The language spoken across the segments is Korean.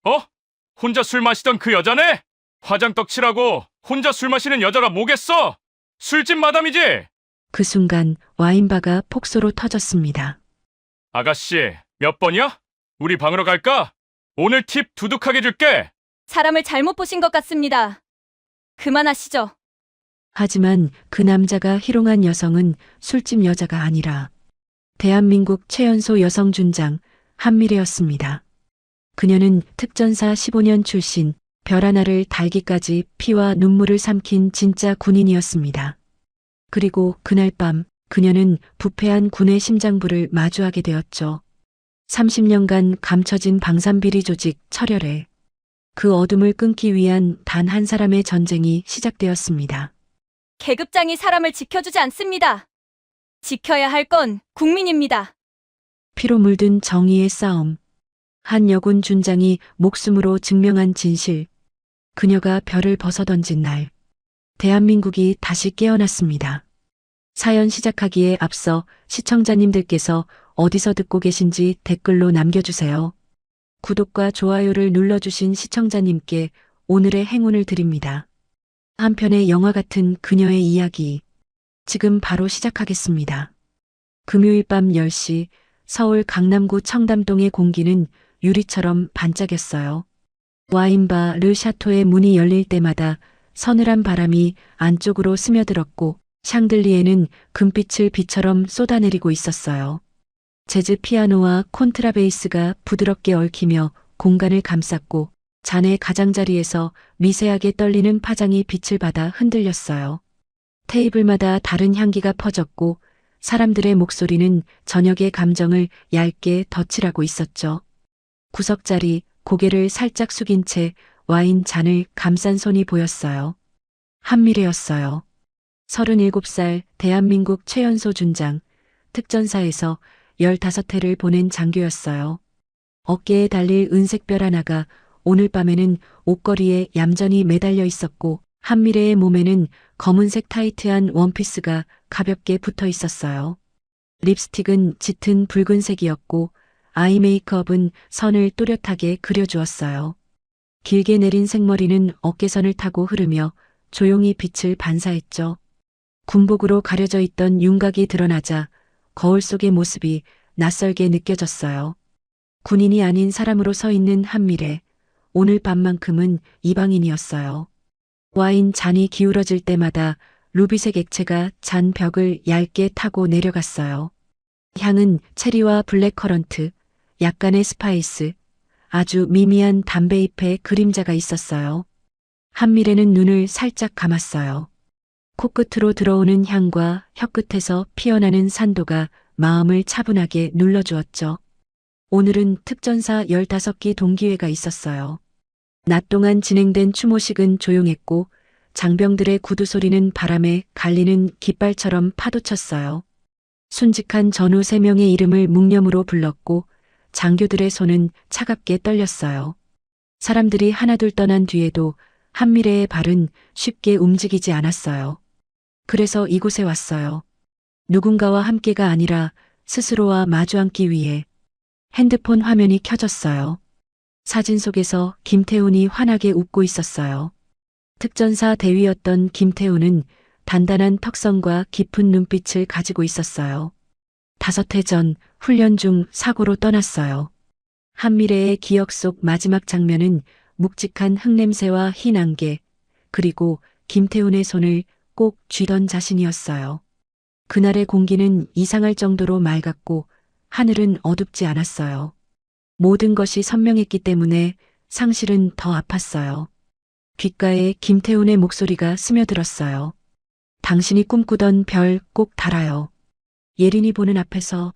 어? 혼자 술 마시던 그 여자네? 화장떡 칠하고 혼자 술 마시는 여자가 뭐겠어? 술집 마담이지? 그 순간 와인바가 폭소로 터졌습니다. 아가씨, 몇 번이야? 우리 방으로 갈까? 오늘 팁 두둑하게 줄게. 사람을 잘못 보신 것 같습니다. 그만하시죠. 하지만 그 남자가 희롱한 여성은 술집 여자가 아니라 대한민국 최연소 여성 준장 한미래였습니다. 그녀는 특전사 15년 출신, 별 하나를 달기까지 피와 눈물을 삼킨 진짜 군인이었습니다. 그리고 그날 밤 그녀는 부패한 군의 심장부를 마주하게 되었죠. 30년간 감춰진 방산비리 조직 철혈에 그 어둠을 끊기 위한 단 한 사람의 전쟁이 시작되었습니다. 계급장이 사람을 지켜주지 않습니다. 지켜야 할 건 국민입니다. 피로 물든 정의의 싸움. 한 여군 준장이 목숨으로 증명한 진실. 그녀가 별을 벗어던진 날. 대한민국이 다시 깨어났습니다. 사연 시작하기에 앞서 시청자님들께서 어디서 듣고 계신지 댓글로 남겨주세요. 구독과 좋아요를 눌러주신 시청자님께 오늘의 행운을 드립니다. 한편의 영화 같은 그녀의 이야기. 지금 바로 시작하겠습니다. 금요일 밤 10시 서울 강남구 청담동의 공기는 유리처럼 반짝였어요. 와인바 르 샤토의 문이 열릴 때마다 서늘한 바람이 안쪽으로 스며들었고 샹들리에는 금빛을 비처럼 쏟아내리고 있었어요. 재즈 피아노와 콘트라베이스가 부드럽게 얽히며 공간을 감쌌고 잔의 가장자리에서 미세하게 떨리는 파장이 빛을 받아 흔들렸어요. 테이블마다 다른 향기가 퍼졌고 사람들의 목소리는 저녁의 감정을 얇게 덧칠하고 있었죠. 구석자리 고개를 살짝 숙인 채 와인 잔을 감싼 손이 보였어요. 한미래였어요. 37살 대한민국 최연소 준장, 특전사에서 15회를 보낸 장교였어요. 어깨에 달릴 은색별 하나가 오늘 밤에는 옷걸이에 얌전히 매달려 있었고 한미래의 몸에는 검은색 타이트한 원피스가 가볍게 붙어 있었어요. 립스틱은 짙은 붉은색이었고 아이 메이크업은 선을 또렷하게 그려주었어요. 길게 내린 생머리는 어깨선을 타고 흐르며 조용히 빛을 반사했죠. 군복으로 가려져 있던 윤곽이 드러나자 거울 속의 모습이 낯설게 느껴졌어요. 군인이 아닌 사람으로 서 있는 한미래. 오늘 밤만큼은 이방인이었어요. 와인 잔이 기울어질 때마다 루비색 액체가 잔 벽을 얇게 타고 내려갔어요. 향은 체리와 블랙커런트, 약간의 스파이스, 아주 미미한 담배잎의 그림자가 있었어요. 한미래는 눈을 살짝 감았어요. 코끝으로 들어오는 향과 혀끝에서 피어나는 산도가 마음을 차분하게 눌러주었죠. 오늘은 특전사 15기 동기회가 있었어요. 낮 동안 진행된 추모식은 조용했고 장병들의 구두 소리는 바람에 갈리는 깃발처럼 파도쳤어요. 순직한 전우 3명의 이름을 묵념으로 불렀고 장교들의 손은 차갑게 떨렸어요. 사람들이 하나둘 떠난 뒤에도 한미래의 발은 쉽게 움직이지 않았어요. 그래서 이곳에 왔어요. 누군가와 함께가 아니라 스스로와 마주 앉기 위해. 핸드폰 화면이 켜졌어요. 사진 속에서 김태훈이 환하게 웃고 있었어요. 특전사 대위였던 김태훈은 단단한 턱선과 깊은 눈빛을 가지고 있었어요. 5해 전 훈련 중 사고로 떠났어요. 한미래의 기억 속 마지막 장면은 묵직한 흙냄새와 흰 안개, 그리고 김태훈의 손을 꼭 쥐던 자신이었어요. 그날의 공기는 이상할 정도로 맑았고 하늘은 어둡지 않았어요. 모든 것이 선명했기 때문에 상실은 더 아팠어요. 귓가에 김태훈의 목소리가 스며들었어요. 당신이 꿈꾸던 별 꼭 달아요. 예린이 보는 앞에서.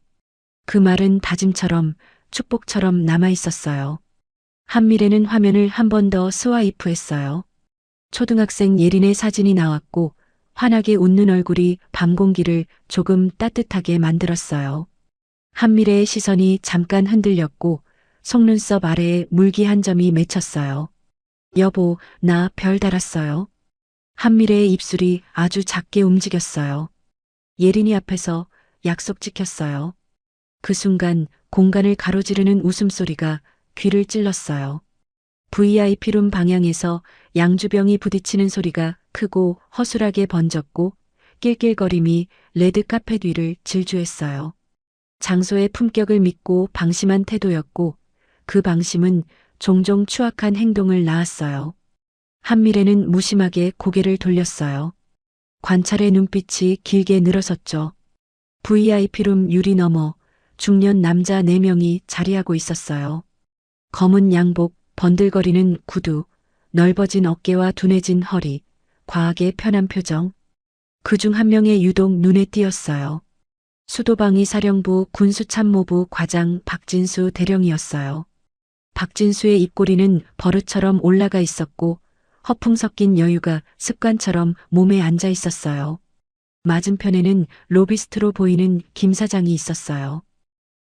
그 말은 다짐처럼 축복처럼 남아 있었어요. 한미래는 화면을 한 번 더 스와이프했어요. 초등학생 예린의 사진이 나왔고 환하게 웃는 얼굴이 밤 공기를 조금 따뜻하게 만들었어요. 한미래의 시선이 잠깐 흔들렸고 속눈썹 아래에 물기 한 점이 맺혔어요. 여보, 나 별 달았어요. 한미래의 입술이 아주 작게 움직였어요. 예린이 앞에서 약속 지켰어요. 그 순간 공간을 가로지르는 웃음소리가 귀를 찔렀어요. VIP룸 방향에서 양주병이 부딪히는 소리가 크고 허술하게 번졌고 낄낄거림이 레드카펫 위를 질주했어요. 장소의 품격을 믿고 방심한 태도였고 그 방심은 종종 추악한 행동을 낳았어요. 한미래는 무심하게 고개를 돌렸어요. 관찰의 눈빛이 길게 늘어섰죠. VIP룸 유리 너머 중년 남자 4명이 자리하고 있었어요. 검은 양복, 번들거리는 구두, 넓어진 어깨와 둔해진 허리, 과하게 편한 표정. 그중 한 명의 유독 눈에 띄었어요. 수도방위 사령부 군수참모부 과장 박진수 대령이었어요. 박진수의 입꼬리는 버릇처럼 올라가 있었고 허풍 섞인 여유가 습관처럼 몸에 앉아 있었어요. 맞은편에는 로비스트로 보이는 김 사장이 있었어요.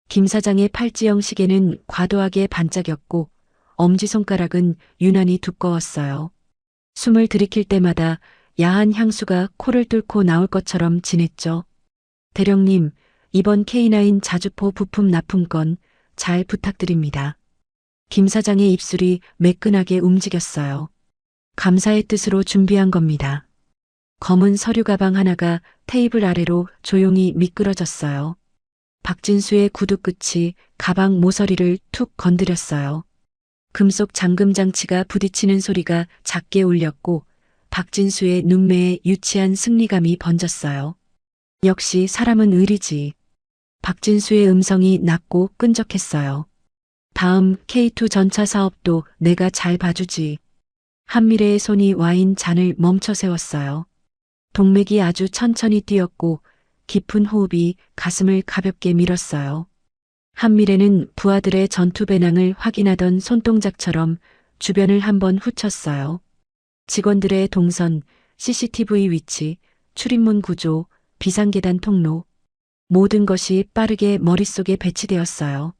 김 사장의 팔찌형 시계는 과도하게 반짝였고 엄지손가락은 유난히 두꺼웠어요. 숨을 들이킬 때마다 야한 향수가 코를 뚫고 나올 것처럼 진했죠. 대령님, 이번 K9 자주포 부품 납품건 잘 부탁드립니다. 김 사장의 입술이 매끈하게 움직였어요. 감사의 뜻으로 준비한 겁니다. 검은 서류 가방 하나가 테이블 아래로 조용히 미끄러졌어요. 박진수의 구두 끝이 가방 모서리를 툭 건드렸어요. 금속 잠금 장치가 부딪히는 소리가 작게 울렸고 박진수의 눈매에 유치한 승리감이 번졌어요. 역시 사람은 의리지. 박진수의 음성이 낮고 끈적했어요. 다음 K2 전차 사업도 내가 잘 봐주지. 한미래의 손이 와인 잔을 멈춰 세웠어요. 동맥이 아주 천천히 뛰었고 깊은 호흡이 가슴을 가볍게 밀었어요. 한미래는 부하들의 전투 배낭을 확인하던 손동작처럼 주변을 한번 훑었어요. 직원들의 동선, CCTV 위치, 출입문 구조, 비상계단 통로, 모든 것이 빠르게 머릿속에 배치되었어요.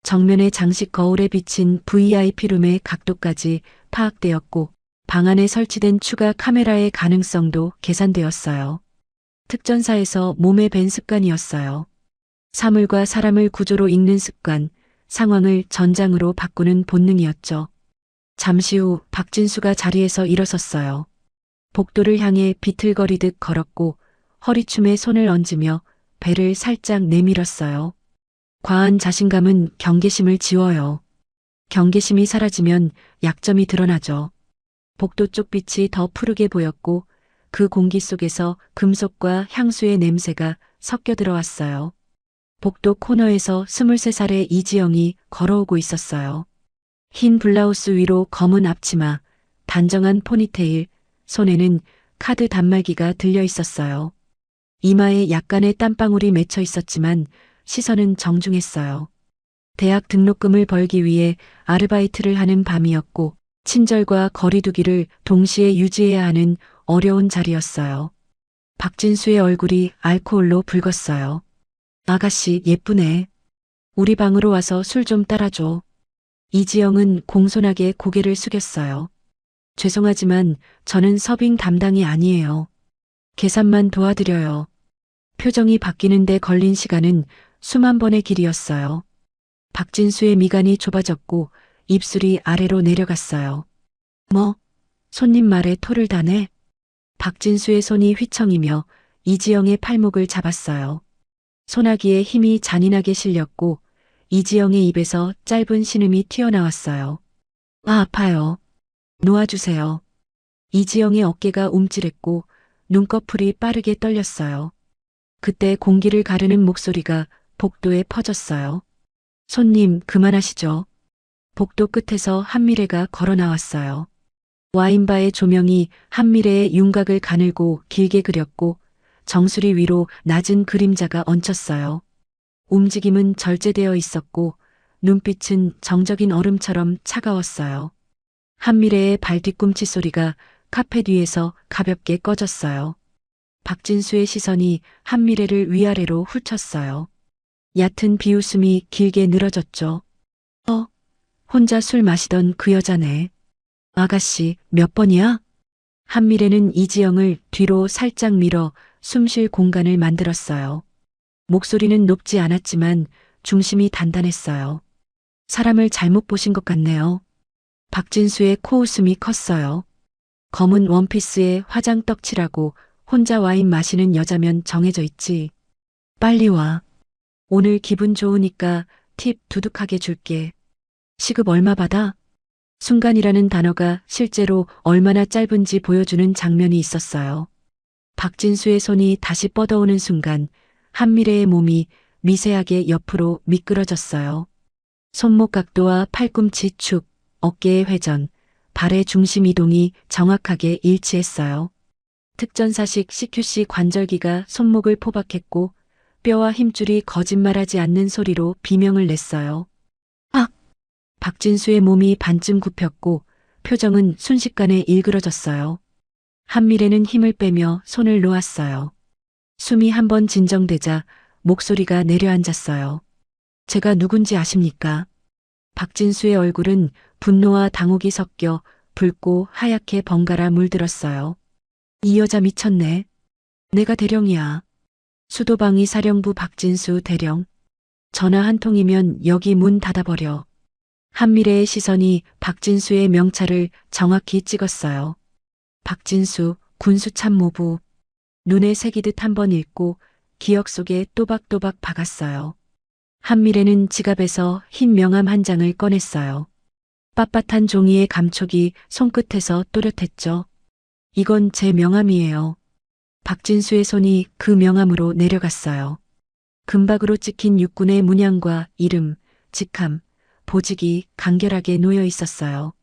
정면의 장식 거울에 비친 VIP룸의 각도까지 파악되었고 방 안에 설치된 추가 카메라의 가능성도 계산되었어요. 특전사에서 몸에 밴 습관이었어요. 사물과 사람을 구조로 읽는 습관, 상황을 전장으로 바꾸는 본능이었죠. 잠시 후 박진수가 자리에서 일어섰어요. 복도를 향해 비틀거리듯 걸었고 허리춤에 손을 얹으며 배를 살짝 내밀었어요. 과한 자신감은 경계심을 지워요. 경계심이 사라지면 약점이 드러나죠. 복도 쪽 빛이 더 푸르게 보였고 그 공기 속에서 금속과 향수의 냄새가 섞여 들어왔어요. 복도 코너에서 23살의 이지영이 걸어오고 있었어요. 흰 블라우스 위로 검은 앞치마, 단정한 포니테일, 손에는 카드 단말기가 들려 있었어요. 이마에 약간의 땀방울이 맺혀 있었지만 시선은 정중했어요. 대학 등록금을 벌기 위해 아르바이트를 하는 밤이었고 친절과 거리두기를 동시에 유지해야 하는 어려운 자리였어요. 박진수의 얼굴이 알코올로 붉었어요. 아가씨 예쁘네. 우리 방으로 와서 술 좀 따라줘. 이지영은 공손하게 고개를 숙였어요. 죄송하지만 저는 서빙 담당이 아니에요. 계산만 도와드려요. 표정이 바뀌는데 걸린 시간은 수만 번의 길이었어요. 박진수의 미간이 좁아졌고 입술이 아래로 내려갔어요. 뭐? 손님 말에 토를 다네? 박진수의 손이 휘청이며 이지영의 팔목을 잡았어요. 소나기에 힘이 잔인하게 실렸고 이지영의 입에서 짧은 신음이 튀어나왔어요. 아, 아파요. 놓아주세요. 이지영의 어깨가 움찔했고 눈꺼풀이 빠르게 떨렸어요. 그때 공기를 가르는 목소리가 복도에 퍼졌어요. 손님, 그만하시죠. 복도 끝에서 한미래가 걸어 나왔어요. 와인바의 조명이 한미래의 윤곽을 가늘고 길게 그렸고 정수리 위로 낮은 그림자가 얹혔어요. 움직임은 절제되어 있었고 눈빛은 정적인 얼음처럼 차가웠어요. 한미래의 발 뒤꿈치 소리가 카펫 위에서 가볍게 꺼졌어요. 박진수의 시선이 한미래를 위아래로 훑었어요. 얕은 비웃음이 길게 늘어졌죠. 혼자 술 마시던 그 여자네. 아가씨, 몇 번이야? 한미래는 이지영을 뒤로 살짝 밀어 숨 쉴 공간을 만들었어요. 목소리는 높지 않았지만 중심이 단단했어요. 사람을 잘못 보신 것 같네요. 박진수의 코웃음이 컸어요. 검은 원피스에 화장 떡칠하고 혼자 와인 마시는 여자면 정해져 있지. 빨리 와. 오늘 기분 좋으니까 팁 두둑하게 줄게. 시급 얼마 받아? 순간이라는 단어가 실제로 얼마나 짧은지 보여주는 장면이 있었어요. 박진수의 손이 다시 뻗어오는 순간 한미래의 몸이 미세하게 옆으로 미끄러졌어요. 손목 각도와 팔꿈치 축, 어깨의 회전, 발의 중심 이동이 정확하게 일치했어요. 특전사식 CQC 관절기가 손목을 포박했고 뼈와 힘줄이 거짓말하지 않는 소리로 비명을 냈어요. 아! 박진수의 몸이 반쯤 굽혔고 표정은 순식간에 일그러졌어요. 한미래는 힘을 빼며 손을 놓았어요. 숨이 한번 진정되자 목소리가 내려앉았어요. 제가 누군지 아십니까? 박진수의 얼굴은 분노와 당혹이 섞여 붉고 하얗게 번갈아 물들었어요. 이 여자 미쳤네. 내가 대령이야. 수도방위 사령부 박진수 대령. 전화 한 통이면 여기 문 닫아버려. 한미래의 시선이 박진수의 명찰을 정확히 찍었어요. 박진수 군수참모부. 눈에 새기듯 한번 읽고 기억 속에 또박또박 박았어요. 한미래는 지갑에서 흰 명함 한 장을 꺼냈어요. 빳빳한 종이의 감촉이 손끝에서 또렷했죠. 이건 제 명함이에요. 박진수의 손이 그 명함으로 내려갔어요. 금박으로 찍힌 육군의 문양과 이름, 직함, 보직이 간결하게 놓여 있었어요.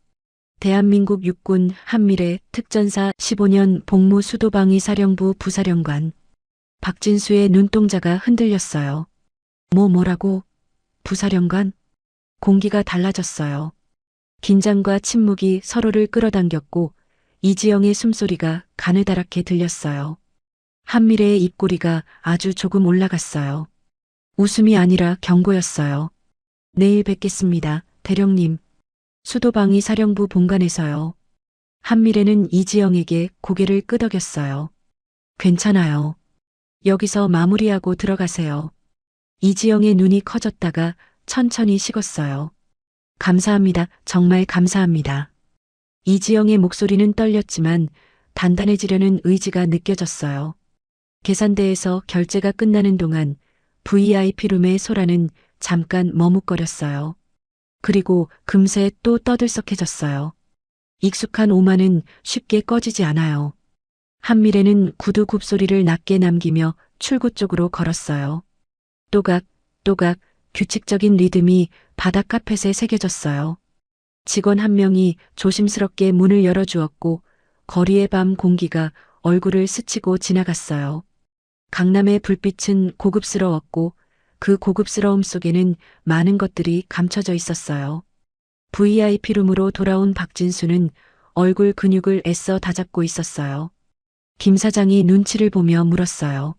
대한민국 육군 한미래 특전사 15년 복무 수도방위 사령부 부사령관. 박진수의 눈동자가 흔들렸어요. 뭐라고? 부사령관? 공기가 달라졌어요. 긴장과 침묵이 서로를 끌어당겼고 이지영의 숨소리가 가느다랗게 들렸어요. 한미래의 입꼬리가 아주 조금 올라갔어요. 웃음이 아니라 경고였어요. 내일 뵙겠습니다, 대령님. 수도방위 사령부 본관에서요. 한미래는 이지영에게 고개를 끄덕였어요. 괜찮아요. 여기서 마무리하고 들어가세요. 이지영의 눈이 커졌다가 천천히 식었어요. 감사합니다. 정말 감사합니다. 이지영의 목소리는 떨렸지만 단단해지려는 의지가 느껴졌어요. 계산대에서 결제가 끝나는 동안 VIP룸의 소라는 잠깐 머뭇거렸어요. 그리고 금세 또 떠들썩해졌어요. 익숙한 오만은 쉽게 꺼지지 않아요. 한미래는 구두 굽소리를 낮게 남기며 출구 쪽으로 걸었어요. 또각, 또각, 규칙적인 리듬이 바닥 카펫에 새겨졌어요. 직원 한 명이 조심스럽게 문을 열어주었고 거리의 밤 공기가 얼굴을 스치고 지나갔어요. 강남의 불빛은 고급스러웠고 그 고급스러움 속에는 많은 것들이 감춰져 있었어요. VIP룸으로 돌아온 박진수는 얼굴 근육을 애써 다잡고 있었어요. 김 사장이 눈치를 보며 물었어요.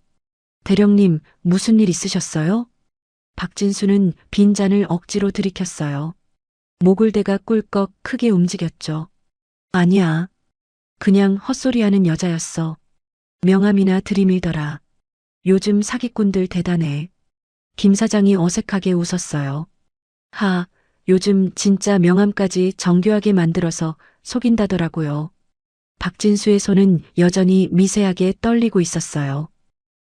대령님, 무슨 일 있으셨어요? 박진수는 빈잔을 억지로 들이켰어요. 목을대가 꿀꺽 크게 움직였죠. 아니야. 그냥 헛소리하는 여자였어. 명함이나 들이밀더라. 요즘 사기꾼들 대단해. 김 사장이 어색하게 웃었어요. 요즘 진짜 명함까지 정교하게 만들어서 속인다더라고요. 박진수의 손은 여전히 미세하게 떨리고 있었어요.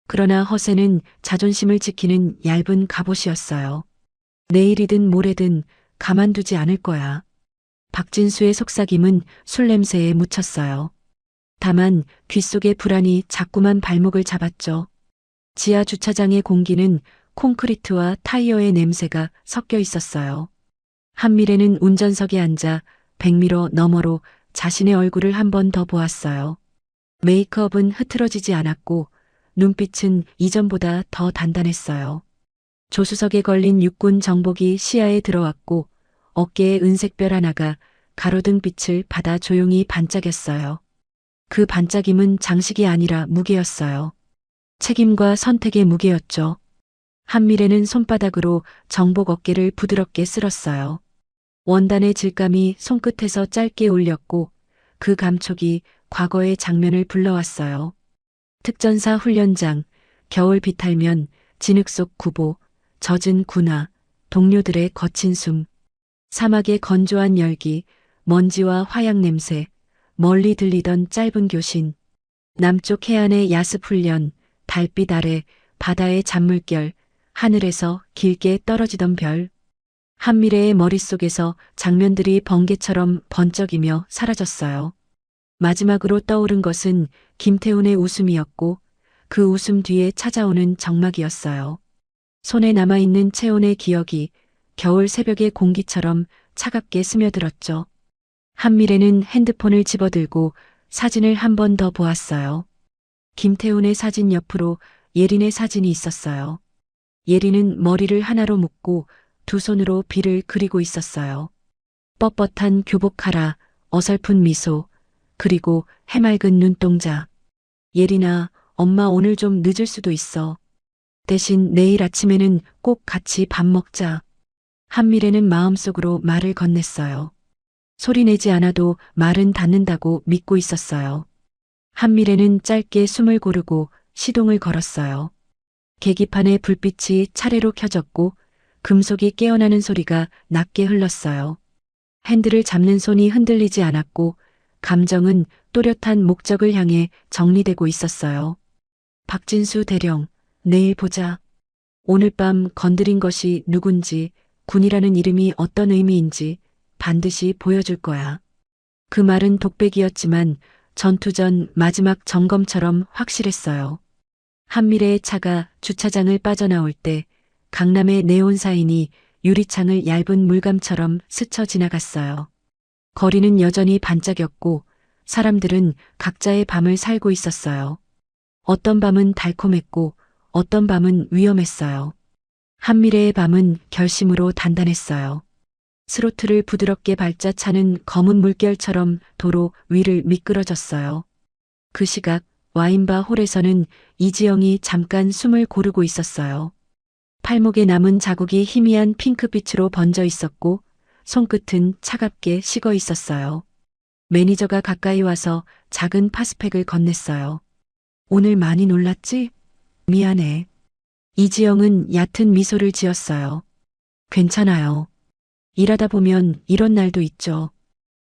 그러나 허세는 자존심을 지키는 얇은 갑옷이었어요. 내일이든 모레든 가만두지 않을 거야. 박진수의 속삭임은 술 냄새에 묻혔어요. 다만 귓속의 불안이 자꾸만 발목을 잡았죠. 지하 주차장의 공기는 콘크리트와 타이어의 냄새가 섞여 있었어요. 한미래는 운전석에 앉아 백미러 너머로 자신의 얼굴을 한 번 더 보았어요. 메이크업은 흐트러지지 않았고 눈빛은 이전보다 더 단단했어요. 조수석에 걸린 육군 정복이 시야에 들어왔고 어깨에 은색별 하나가 가로등 빛을 받아 조용히 반짝였어요. 그 반짝임은 장식이 아니라 무게였어요. 책임과 선택의 무게였죠. 한미래는 손바닥으로 정복 어깨를 부드럽게 쓸었어요. 원단의 질감이 손끝에서 짧게 울렸고 그 감촉이 과거의 장면을 불러왔어요. 특전사 훈련장, 겨울 비탈면, 진흙 속 구보, 젖은 군화, 동료들의 거친 숨, 사막의 건조한 열기, 먼지와 화약 냄새, 멀리 들리던 짧은 교신, 남쪽 해안의 야습 훈련, 달빛 아래 바다의 잔물결, 하늘에서 길게 떨어지던 별. 한미래의 머릿속에서 장면들이 번개처럼 번쩍이며 사라졌어요. 마지막으로 떠오른 것은 김태훈의 웃음이었고 그 웃음 뒤에 찾아오는 적막이었어요. 손에 남아있는 채원의 기억이 겨울 새벽의 공기처럼 차갑게 스며들었죠. 한미래는 핸드폰을 집어들고 사진을 한 번 더 보았어요. 김태훈의 사진 옆으로 예린의 사진이 있었어요. 예린은 머리를 하나로 묶고 두 손으로 비를 그리고 있었어요. 뻣뻣한 교복 하라, 어설픈 미소, 그리고 해맑은 눈동자. 예린아, 엄마 오늘 좀 늦을 수도 있어. 대신 내일 아침에는 꼭 같이 밥 먹자. 한미래는 마음속으로 말을 건넸어요. 소리내지 않아도 말은 닿는다고 믿고 있었어요. 한미래는 짧게 숨을 고르고 시동을 걸었어요. 계기판에 불빛이 차례로 켜졌고 금속이 깨어나는 소리가 낮게 흘렀어요. 핸들을 잡는 손이 흔들리지 않았고 감정은 또렷한 목적을 향해 정리되고 있었어요. 박진수 대령, 내일 보자. 오늘 밤 건드린 것이 누군지, 군이라는 이름이 어떤 의미인지 반드시 보여줄 거야. 그 말은 독백이었지만 전투 전 마지막 점검처럼 확실했어요. 한미래의 차가 주차장을 빠져나올 때 강남의 네온 사인이 유리창을 얇은 물감처럼 스쳐 지나갔어요. 거리는 여전히 반짝였고 사람들은 각자의 밤을 살고 있었어요. 어떤 밤은 달콤했고 어떤 밤은 위험했어요. 한미래의 밤은 결심으로 단단했어요. 스로틀을 부드럽게 밟자 차는 검은 물결처럼 도로 위를 미끄러졌어요. 그 시각 와인바 홀에서는 이지영이 잠깐 숨을 고르고 있었어요. 팔목에 남은 자국이 희미한 핑크빛으로 번져 있었고 손끝은 차갑게 식어 있었어요. 매니저가 가까이 와서 작은 파스팩을 건넸어요. 오늘 많이 놀랐지? 미안해. 이지영은 얕은 미소를 지었어요. 괜찮아요. 일하다 보면 이런 날도 있죠.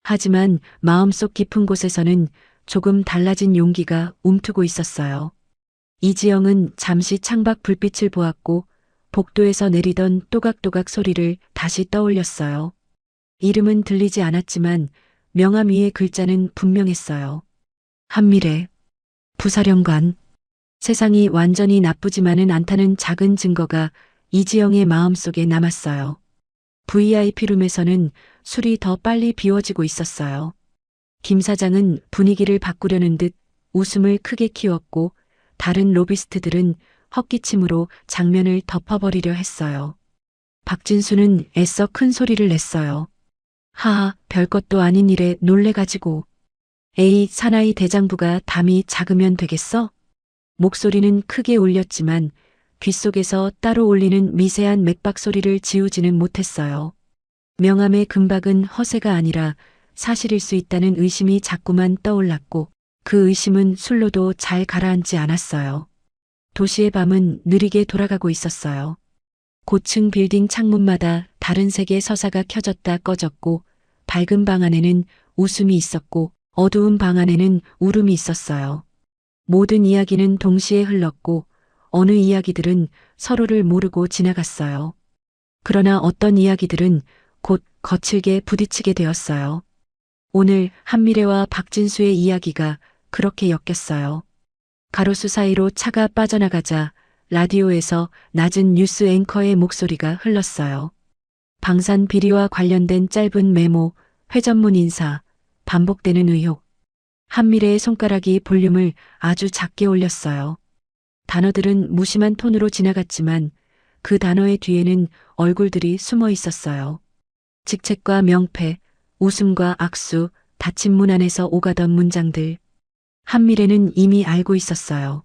하지만 마음속 깊은 곳에서는 조금 달라진 용기가 움트고 있었어요. 이지영은 잠시 창밖 불빛을 보았고 복도에서 내리던 또각또각 소리를 다시 떠올렸어요. 이름은 들리지 않았지만 명함 위의 글자는 분명했어요. 한미래, 부사령관. 세상이 완전히 나쁘지만은 않다는 작은 증거가 이지영의 마음속에 남았어요. VIP룸에서는 술이 더 빨리 비워지고 있었어요. 김 사장은 분위기를 바꾸려는 듯 웃음을 크게 키웠고 다른 로비스트들은 헛기침으로 장면을 덮어버리려 했어요. 박진수는 애써 큰 소리를 냈어요. 하하, 별것도 아닌 일에 놀래가지고. 에이, 사나이 대장부가 담이 작으면 되겠어? 목소리는 크게 울렸지만 귓속에서 따로 울리는 미세한 맥박 소리를 지우지는 못했어요. 명함의 금박은 허세가 아니라 사실일 수 있다는 의심이 자꾸만 떠올랐고 그 의심은 술로도 잘 가라앉지 않았어요. 도시의 밤은 느리게 돌아가고 있었어요. 고층 빌딩 창문마다 다른 색의 서사가 켜졌다 꺼졌고 밝은 방 안에는 웃음이 있었고 어두운 방 안에는 울음이 있었어요. 모든 이야기는 동시에 흘렀고 어느 이야기들은 서로를 모르고 지나갔어요. 그러나 어떤 이야기들은 곧 거칠게 부딪히게 되었어요. 오늘 한미래와 박진수의 이야기가 그렇게 엮였어요. 가로수 사이로 차가 빠져나가자 라디오에서 낮은 뉴스 앵커의 목소리가 흘렀어요. 방산 비리와 관련된 짧은 메모, 회전문 인사, 반복되는 의혹. 한미래의 손가락이 볼륨을 아주 작게 올렸어요. 단어들은 무심한 톤으로 지나갔지만 그 단어의 뒤에는 얼굴들이 숨어 있었어요. 직책과 명패, 웃음과 악수, 닫힌 문 안에서 오가던 문장들. 한미래는 이미 알고 있었어요.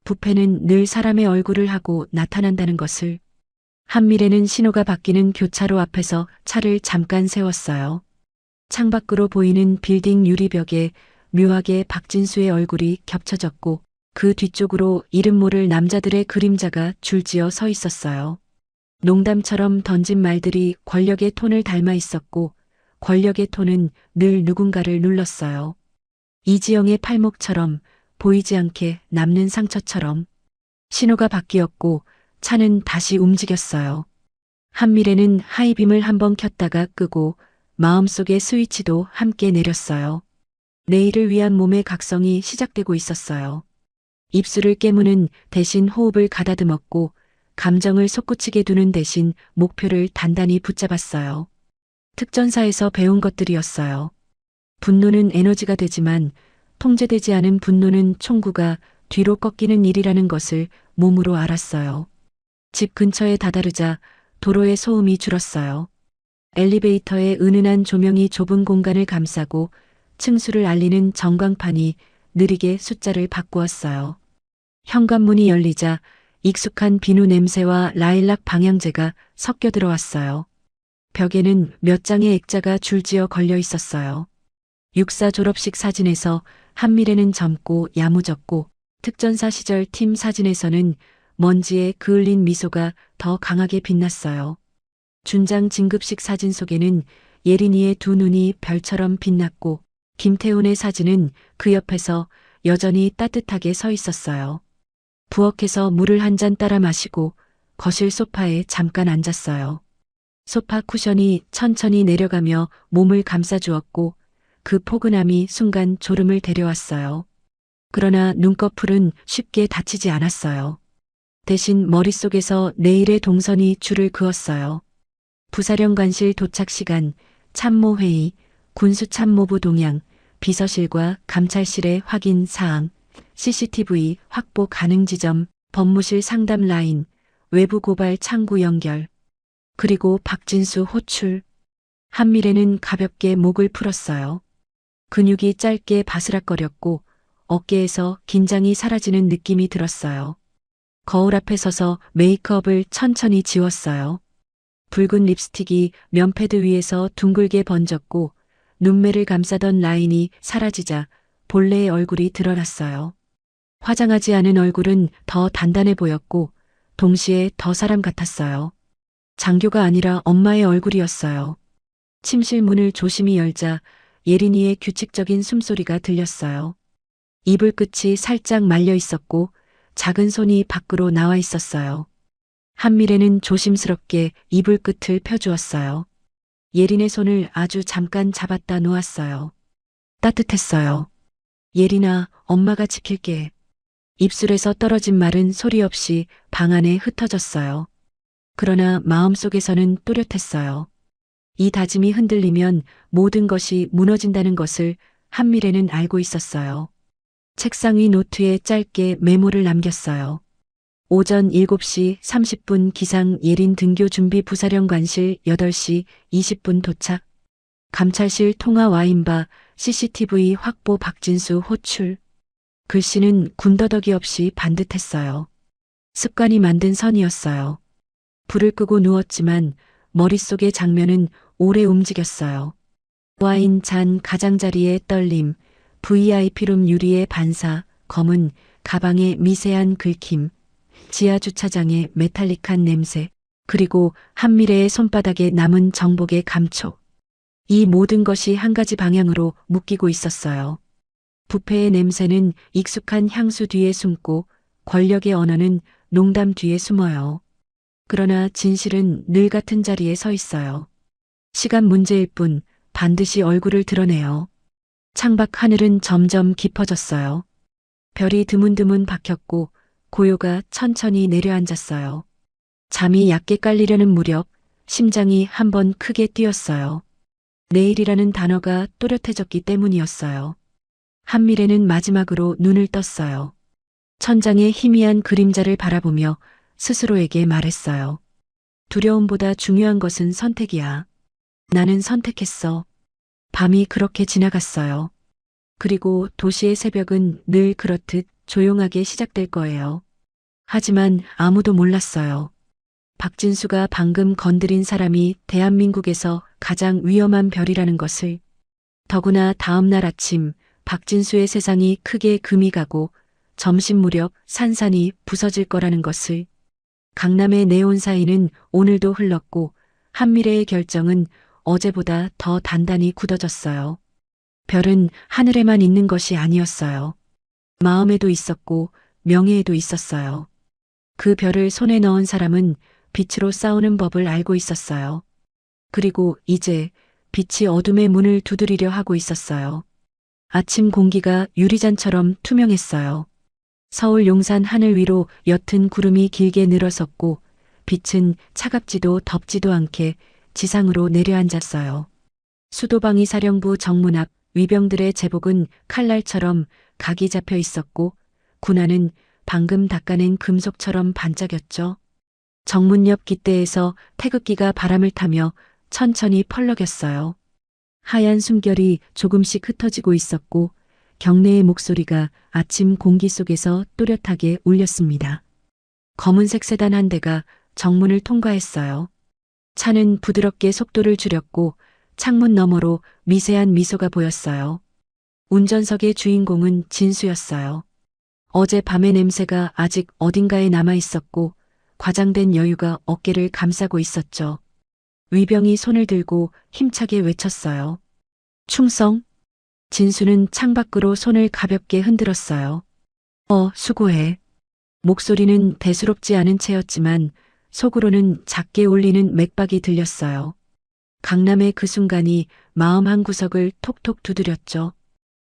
부패는 늘 사람의 얼굴을 하고 나타난다는 것을. 한미래는 신호가 바뀌는 교차로 앞에서 차를 잠깐 세웠어요. 창밖으로 보이는 빌딩 유리벽에 묘하게 박진수의 얼굴이 겹쳐졌고 그 뒤쪽으로 이름 모를 남자들의 그림자가 줄지어 서 있었어요. 농담처럼 던진 말들이 권력의 톤을 닮아 있었고 권력의 톤은 늘 누군가를 눌렀어요. 이지영의 팔목처럼, 보이지 않게 남는 상처처럼. 신호가 바뀌었고 차는 다시 움직였어요. 한미래는 하이빔을 한번 켰다가 끄고 마음속의 스위치도 함께 내렸어요. 내일을 위한 몸의 각성이 시작되고 있었어요. 입술을 깨무는 대신 호흡을 가다듬었고 감정을 솟구치게 두는 대신 목표를 단단히 붙잡았어요. 특전사에서 배운 것들이었어요. 분노는 에너지가 되지만 통제되지 않은 분노는 총구가 뒤로 꺾이는 일이라는 것을 몸으로 알았어요. 집 근처에 다다르자 도로의 소음이 줄었어요. 엘리베이터의 은은한 조명이 좁은 공간을 감싸고 층수를 알리는 전광판이 느리게 숫자를 바꾸었어요. 현관문이 열리자 익숙한 비누 냄새와 라일락 방향제가 섞여 들어왔어요. 벽에는 몇 장의 액자가 줄지어 걸려 있었어요. 육사 졸업식 사진에서 한미래는 젊고 야무졌고 특전사 시절 팀 사진에서는 먼지에 그을린 미소가 더 강하게 빛났어요. 준장 진급식 사진 속에는 예린이의 두 눈이 별처럼 빛났고 김태훈의 사진은 그 옆에서 여전히 따뜻하게 서 있었어요. 부엌에서 물을 한 잔 따라 마시고 거실 소파에 잠깐 앉았어요. 소파 쿠션이 천천히 내려가며 몸을 감싸주었고 그 포근함이 순간 졸음을 데려왔어요. 그러나 눈꺼풀은 쉽게 다치지 않았어요. 대신 머릿속에서 내일의 동선이 줄을 그었어요. 부사령관실 도착 시간, 참모회의, 군수참모부 동향, 비서실과 감찰실의 확인 사항, CCTV 확보 가능 지점, 법무실 상담 라인, 외부 고발 창구 연결, 그리고 박진수 호출. 한미래는 가볍게 목을 풀었어요. 근육이 짧게 바스락거렸고 어깨에서 긴장이 사라지는 느낌이 들었어요. 거울 앞에 서서 메이크업을 천천히 지웠어요. 붉은 립스틱이 면패드 위에서 둥글게 번졌고 눈매를 감싸던 라인이 사라지자 본래의 얼굴이 드러났어요. 화장하지 않은 얼굴은 더 단단해 보였고 동시에 더 사람 같았어요. 장교가 아니라 엄마의 얼굴이었어요. 침실 문을 조심히 열자 예린이의 규칙적인 숨소리가 들렸어요. 이불 끝이 살짝 말려 있었고 작은 손이 밖으로 나와 있었어요. 한미래는 조심스럽게 이불 끝을 펴주었어요. 예린의 손을 아주 잠깐 잡았다 놓았어요. 따뜻했어요. 예린아, 엄마가 지킬게. 입술에서 떨어진 말은 소리 없이 방 안에 흩어졌어요. 그러나 마음속에서는 또렷했어요. 이 다짐이 흔들리면 모든 것이 무너진다는 것을 한미래는 알고 있었어요. 책상 위 노트에 짧게 메모를 남겼어요. 오전 7시 30분 기상 예린 등교 준비 부사령관실 8시 20분 도착. 감찰실 통화 와인바 CCTV 확보 박진수 호출. 글씨는 군더더기 없이 반듯했어요. 습관이 만든 선이었어요. 불을 끄고 누웠지만 머릿속의 장면은 오래 움직였어요. 와인 잔 가장자리의 떨림, VIP룸 유리의 반사, 검은 가방의 미세한 긁힘, 지하 주차장의 메탈릭한 냄새, 그리고 한미래의 손바닥에 남은 정복의 감촉. 이 모든 것이 한 가지 방향으로 묶이고 있었어요. 부패의 냄새는 익숙한 향수 뒤에 숨고 권력의 언어는 농담 뒤에 숨어요. 그러나 진실은 늘 같은 자리에 서 있어요. 시간 문제일 뿐 반드시 얼굴을 드러내요. 창밖 하늘은 점점 깊어졌어요. 별이 드문드문 박혔고 고요가 천천히 내려앉았어요. 잠이 얕게 깔리려는 무렵 심장이 한번 크게 뛰었어요. 내일이라는 단어가 또렷해졌기 때문이었어요. 한미래는 마지막으로 눈을 떴어요. 천장의 희미한 그림자를 바라보며 스스로에게 말했어요. 두려움보다 중요한 것은 선택이야. 나는 선택했어. 밤이 그렇게 지나갔어요. 그리고 도시의 새벽은 늘 그렇듯 조용하게 시작될 거예요. 하지만 아무도 몰랐어요. 박진수가 방금 건드린 사람이 대한민국에서 가장 위험한 별이라는 것을. 더구나 다음 날 아침 박진수의 세상이 크게 금이 가고 점심 무렵 산산이 부서질 거라는 것을. 강남의 네온 사인은 오늘도 흘렀고 한미래의 결정은 어제보다 더 단단히 굳어졌어요. 별은 하늘에만 있는 것이 아니었어요. 마음에도 있었고 명예에도 있었어요. 그 별을 손에 넣은 사람은 빛으로 싸우는 법을 알고 있었어요. 그리고 이제 빛이 어둠의 문을 두드리려 하고 있었어요. 아침 공기가 유리잔처럼 투명했어요. 서울 용산 하늘 위로 옅은 구름이 길게 늘어섰고 빛은 차갑지도 덥지도 않게 지상으로 내려앉았어요. 수도방위 사령부 정문 앞 위병들의 제복은 칼날처럼 각이 잡혀 있었고 군화는 방금 닦아낸 금속처럼 반짝였죠. 정문 옆 깃대에서 태극기가 바람을 타며 천천히 펄럭였어요. 하얀 숨결이 조금씩 흩어지고 있었고 경례의 목소리가 아침 공기 속에서 또렷하게 울렸습니다. 검은색 세단 한 대가 정문을 통과했어요. 차는 부드럽게 속도를 줄였고 창문 너머로 미세한 미소가 보였어요. 운전석의 주인공은 진수였어요. 어제 밤의 냄새가 아직 어딘가에 남아 있었고 과장된 여유가 어깨를 감싸고 있었죠. 위병이 손을 들고 힘차게 외쳤어요. 충성? 진수는 창밖으로 손을 가볍게 흔들었어요. 수고해. 목소리는 대수롭지 않은 채였지만 속으로는 작게 울리는 맥박이 들렸어요. 강남의 그 순간이 마음 한 구석을 톡톡 두드렸죠.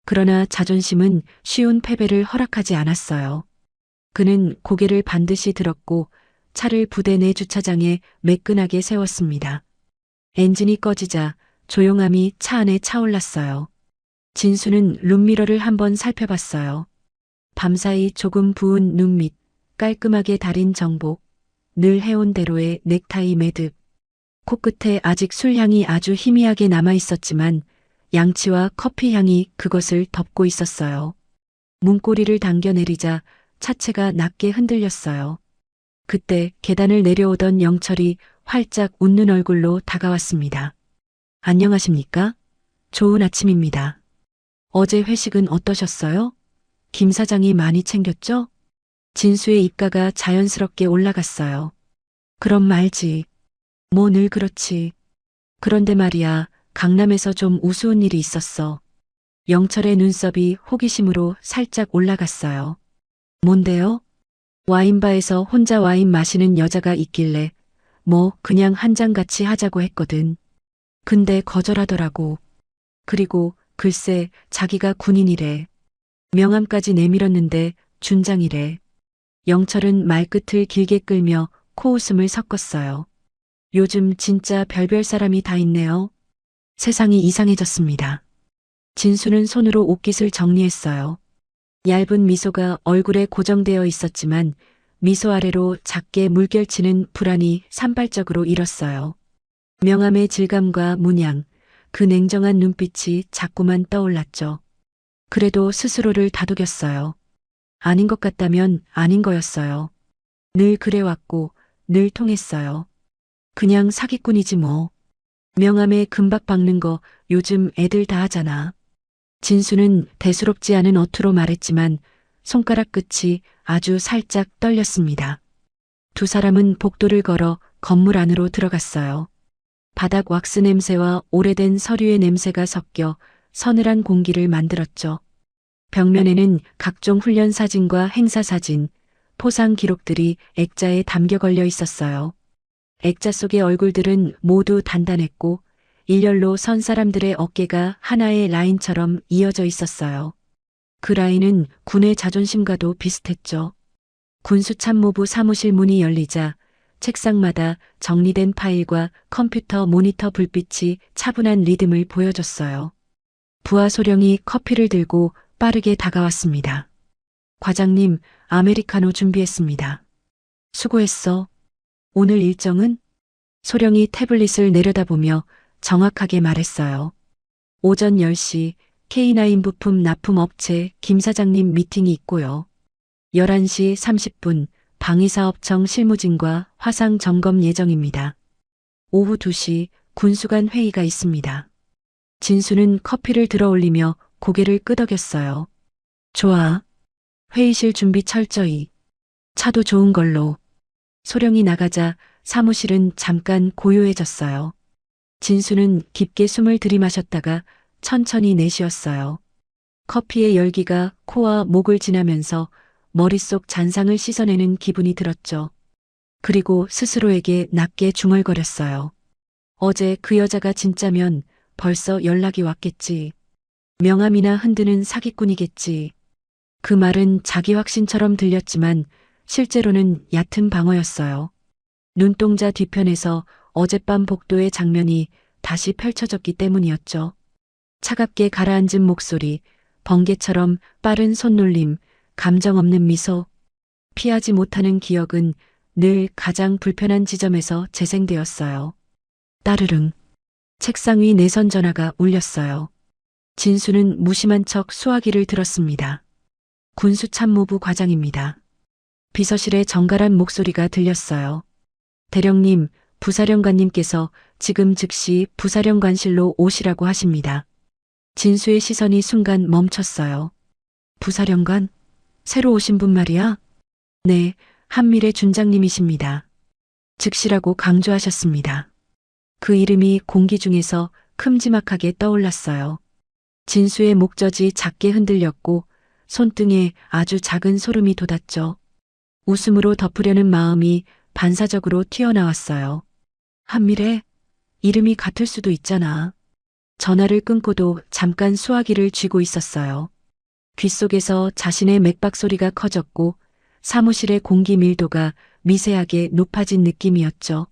그러나 자존심은 쉬운 패배를 허락하지 않았어요. 그는 고개를 반드시 들었고 차를 부대 내 주차장에 매끈하게 세웠습니다. 엔진이 꺼지자 조용함이 차 안에 차올랐어요. 진수는 룸미러를 한번 살펴봤어요. 밤사이 조금 부은 눈 밑, 깔끔하게 다린 정복, 늘 해온 대로의 넥타이 매듭. 코끝에 아직 술향이 아주 희미하게 남아 있었지만 양치와 커피 향이 그것을 덮고 있었어요. 문고리를 당겨 내리자 차체가 낮게 흔들렸어요. 그때 계단을 내려오던 영철이 활짝 웃는 얼굴로 다가왔습니다. 안녕하십니까? 좋은 아침입니다. 어제 회식은 어떠셨어요? 김 사장이 많이 챙겼죠? 진수의 입가가 자연스럽게 올라갔어요. 그럼 말지. 뭐 늘 그렇지. 그런데 말이야, 강남에서 좀 우스운 일이 있었어. 영철의 눈썹이 호기심으로 살짝 올라갔어요. 뭔데요? 와인바에서 혼자 와인 마시는 여자가 있길래 그냥 한 잔 같이 하자고 했거든. 근데 거절하더라고. 그리고 글쎄 자기가 군인이래. 명함까지 내밀었는데 준장이래. 영철은 말끝을 길게 끌며 코웃음을 섞었어요. 요즘 진짜 별별 사람이 다 있네요. 세상이 이상해졌습니다. 진수는 손으로 옷깃을 정리했어요. 얇은 미소가 얼굴에 고정되어 있었지만 미소 아래로 작게 물결치는 불안이 산발적으로 일었어요. 명함의 질감과 문양, 그 냉정한 눈빛이 자꾸만 떠올랐죠. 그래도 스스로를 다독였어요. 아닌 것 같다면 아닌 거였어요. 늘 그래왔고 늘 통했어요. 그냥 사기꾼이지 뭐. 명함에 금박 박는 거 요즘 애들 다 하잖아. 진수는 대수롭지 않은 어투로 말했지만 손가락 끝이 아주 살짝 떨렸습니다. 두 사람은 복도를 걸어 건물 안으로 들어갔어요. 바닥 왁스 냄새와 오래된 서류의 냄새가 섞여 서늘한 공기를 만들었죠. 벽면에는 각종 훈련 사진과 행사 사진, 포상 기록들이 액자에 담겨 걸려 있었어요. 액자 속의 얼굴들은 모두 단단했고 일렬로 선 사람들의 어깨가 하나의 라인처럼 이어져 있었어요. 그 라인은 군의 자존심과도 비슷했죠. 군수참모부 사무실 문이 열리자 책상마다 정리된 파일과 컴퓨터 모니터 불빛이 차분한 리듬을 보여줬어요. 부하 소령이 커피를 들고 빠르게 다가왔습니다. 과장님, 아메리카노 준비했습니다. 수고했어. 오늘 일정은? 소령이 태블릿을 내려다보며 정확하게 말했어요. 오전 10시 K9 부품 납품업체 김 사장님 미팅이 있고요. 11시 30분 방위사업청 실무진과 화상 점검 예정입니다. 오후 2시 군수간 회의가 있습니다. 진수는 커피를 들어 올리며 고개를 끄덕였어요. 좋아. 회의실 준비 철저히. 차도 좋은 걸로. 소령이 나가자 사무실은 잠깐 고요해졌어요. 진수는 깊게 숨을 들이마셨다가 천천히 내쉬었어요. 커피의 열기가 코와 목을 지나면서 머릿속 잔상을 씻어내는 기분이 들었죠. 그리고 스스로에게 낮게 중얼거렸어요. 어제 그 여자가 진짜면 벌써 연락이 왔겠지. 명함이나 흔드는 사기꾼이겠지. 그 말은 자기 확신처럼 들렸지만 실제로는 얕은 방어였어요. 눈동자 뒤편에서 어젯밤 복도의 장면이 다시 펼쳐졌기 때문이었죠. 차갑게 가라앉은 목소리, 번개처럼 빠른 손놀림, 감정 없는 미소. 피하지 못하는 기억은 늘 가장 불편한 지점에서 재생되었어요. 따르릉. 책상 위 내선 전화가 울렸어요. 진수는 무심한 척 수화기를 들었습니다. 군수참모부 과장입니다. 비서실의 정갈한 목소리가 들렸어요. 대령님, 부사령관님께서 지금 즉시 부사령관실로 오시라고 하십니다. 진수의 시선이 순간 멈췄어요. 부사령관? 새로 오신 분 말이야? 네, 한미래 준장님이십니다. 즉시라고 강조하셨습니다. 그 이름이 공기 중에서 큼지막하게 떠올랐어요. 진수의 목젖이 작게 흔들렸고 손등에 아주 작은 소름이 돋았죠. 웃음으로 덮으려는 마음이 반사적으로 튀어나왔어요. 한미래? 이름이 같을 수도 있잖아. 전화를 끊고도 잠깐 수화기를 쥐고 있었어요. 귓속에서 자신의 맥박 소리가 커졌고 사무실의 공기 밀도가 미세하게 높아진 느낌이었죠.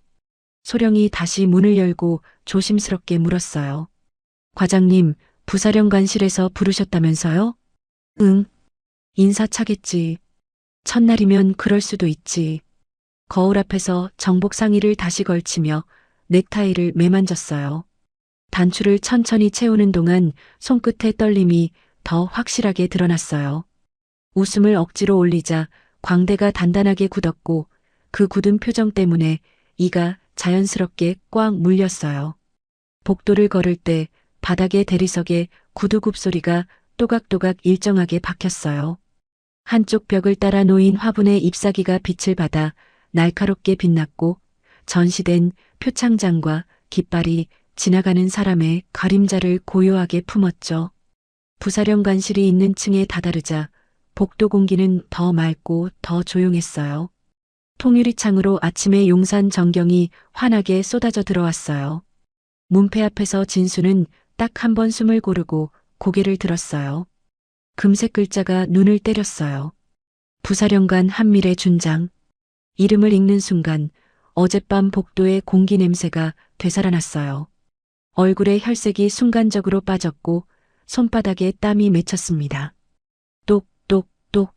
소령이 다시 문을 열고 조심스럽게 물었어요. 과장님, 부사령관실에서 부르셨다면서요? 응. 인사차겠지. 첫날이면 그럴 수도 있지. 거울 앞에서 정복 상의를 다시 걸치며 넥타이를 매만졌어요. 단추를 천천히 채우는 동안 손끝의 떨림이 더 확실하게 드러났어요. 웃음을 억지로 올리자 광대가 단단하게 굳었고 그 굳은 표정 때문에 이가 자연스럽게 꽉 물렸어요. 복도를 걸을 때 바닥의 대리석에 구두굽 소리가 또각또각 일정하게 박혔어요. 한쪽 벽을 따라 놓인 화분의 잎사귀가 빛을 받아 날카롭게 빛났고 전시된 표창장과 깃발이 지나가는 사람의 그림자를 고요하게 품었죠. 부사령관실이 있는 층에 다다르자 복도 공기는 더 맑고 더 조용했어요. 통유리창으로 아침의 용산 전경이 환하게 쏟아져 들어왔어요. 문패 앞에서 진수는 딱 한 번 숨을 고르고 고개를 들었어요. 금색 글자가 눈을 때렸어요. 부사령관 한미래 준장. 이름을 읽는 순간 어젯밤 복도의 공기 냄새가 되살아났어요. 얼굴에 혈색이 순간적으로 빠졌고 손바닥에 땀이 맺혔습니다. 똑똑똑.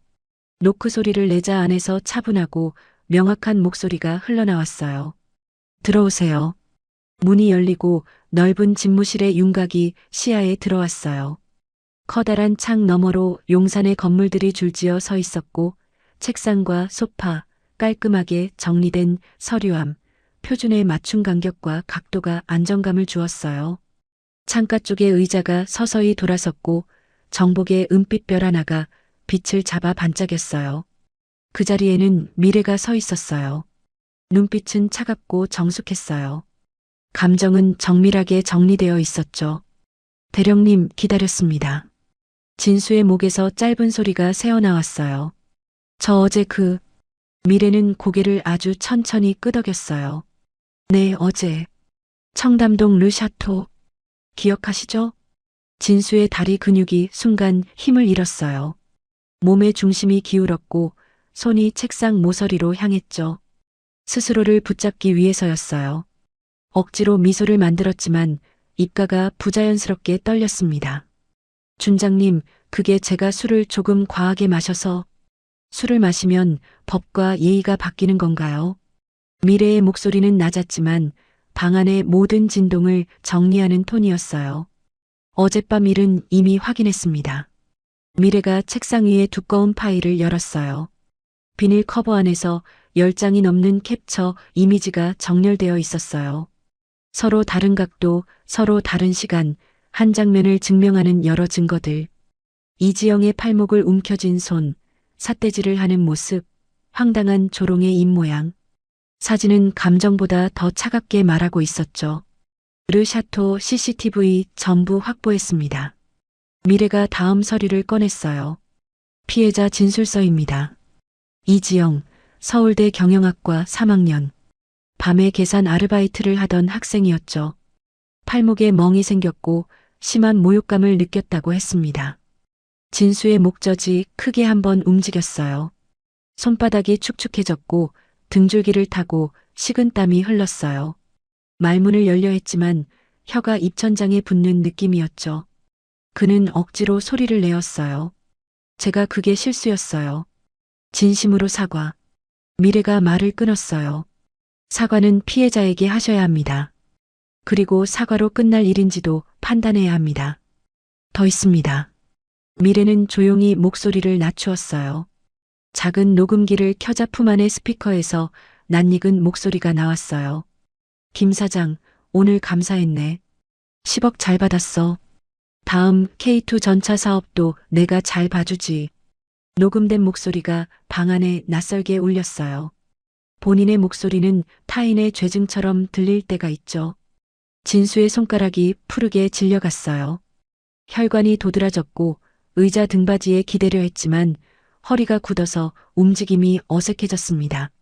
노크 소리를 내자 안에서 차분하고 명확한 목소리가 흘러나왔어요. 들어오세요. 문이 열리고 넓은 집무실의 윤곽이 시야에 들어왔어요. 커다란 창 너머로 용산의 건물들이 줄지어 서 있었고 책상과 소파, 깔끔하게 정리된 서류함, 표준의 맞춤 간격과 각도가 안정감을 주었어요. 창가 쪽에 의자가 서서히 돌아섰고 정복의 은빛별 하나가 빛을 잡아 반짝였어요. 그 자리에는 미래가 서 있었어요. 눈빛은 차갑고 정숙했어요. 감정은 정밀하게 정리되어 있었죠. 대령님 기다렸습니다. 진수의 목에서 짧은 소리가 새어나왔어요. 저 어제 미래는 고개를 아주 천천히 끄덕였어요. 네, 어제. 청담동 르샤토. 기억하시죠? 진수의 다리 근육이 순간 힘을 잃었어요. 몸의 중심이 기울었고 손이 책상 모서리로 향했죠. 스스로를 붙잡기 위해서였어요. 억지로 미소를 만들었지만 입가가 부자연스럽게 떨렸습니다. 준장님, 그게 제가 술을 조금 과하게 마셔서. 술을 마시면 법과 예의가 바뀌는 건가요? 미래의 목소리는 낮았지만 방 안의 모든 진동을 정리하는 톤이었어요. 어젯밤 일은 이미 확인했습니다. 미래가 책상 위에 두꺼운 파일을 열었어요. 비닐 커버 안에서 10장이 넘는 캡처 이미지가 정렬되어 있었어요. 서로 다른 각도, 서로 다른 시간, 한 장면을 증명하는 여러 증거들. 이지영의 팔목을 움켜쥔 손, 삿대질을 하는 모습, 황당한 조롱의 입모양. 사진은 감정보다 더 차갑게 말하고 있었죠. 르샤토 CCTV 전부 확보했습니다. 미래가 다음 서류를 꺼냈어요. 피해자 진술서입니다. 이지영, 서울대 경영학과 3학년. 밤에 계산 아르바이트를 하던 학생이었죠. 팔목에 멍이 생겼고 심한 모욕감을 느꼈다고 했습니다. 진수의 목젖이 크게 한번 움직였어요. 손바닥이 축축해졌고 등줄기를 타고 식은땀이 흘렀어요. 말문을 열려 했지만 혀가 입천장에 붙는 느낌이었죠. 그는 억지로 소리를 내었어요. 제가 그게 실수였어요. 진심으로 사과. 미래가 말을 끊었어요. 사과는 피해자에게 하셔야 합니다. 그리고 사과로 끝날 일인지도 판단해야 합니다. 더 있습니다. 미래는 조용히 목소리를 낮추었어요. 작은 녹음기를 켜자 품 안의 스피커에서 낯익은 목소리가 나왔어요. 김 사장, 오늘 감사했네. 10억 잘 받았어. 다음 K2 전차 사업도 내가 잘 봐주지. 녹음된 목소리가 방 안에 낯설게 울렸어요. 본인의 목소리는 타인의 죄증처럼 들릴 때가 있죠. 진수의 손가락이 푸르게 질려갔어요. 혈관이 도드라졌고 의자 등받이에 기대려 했지만 허리가 굳어서 움직임이 어색해졌습니다.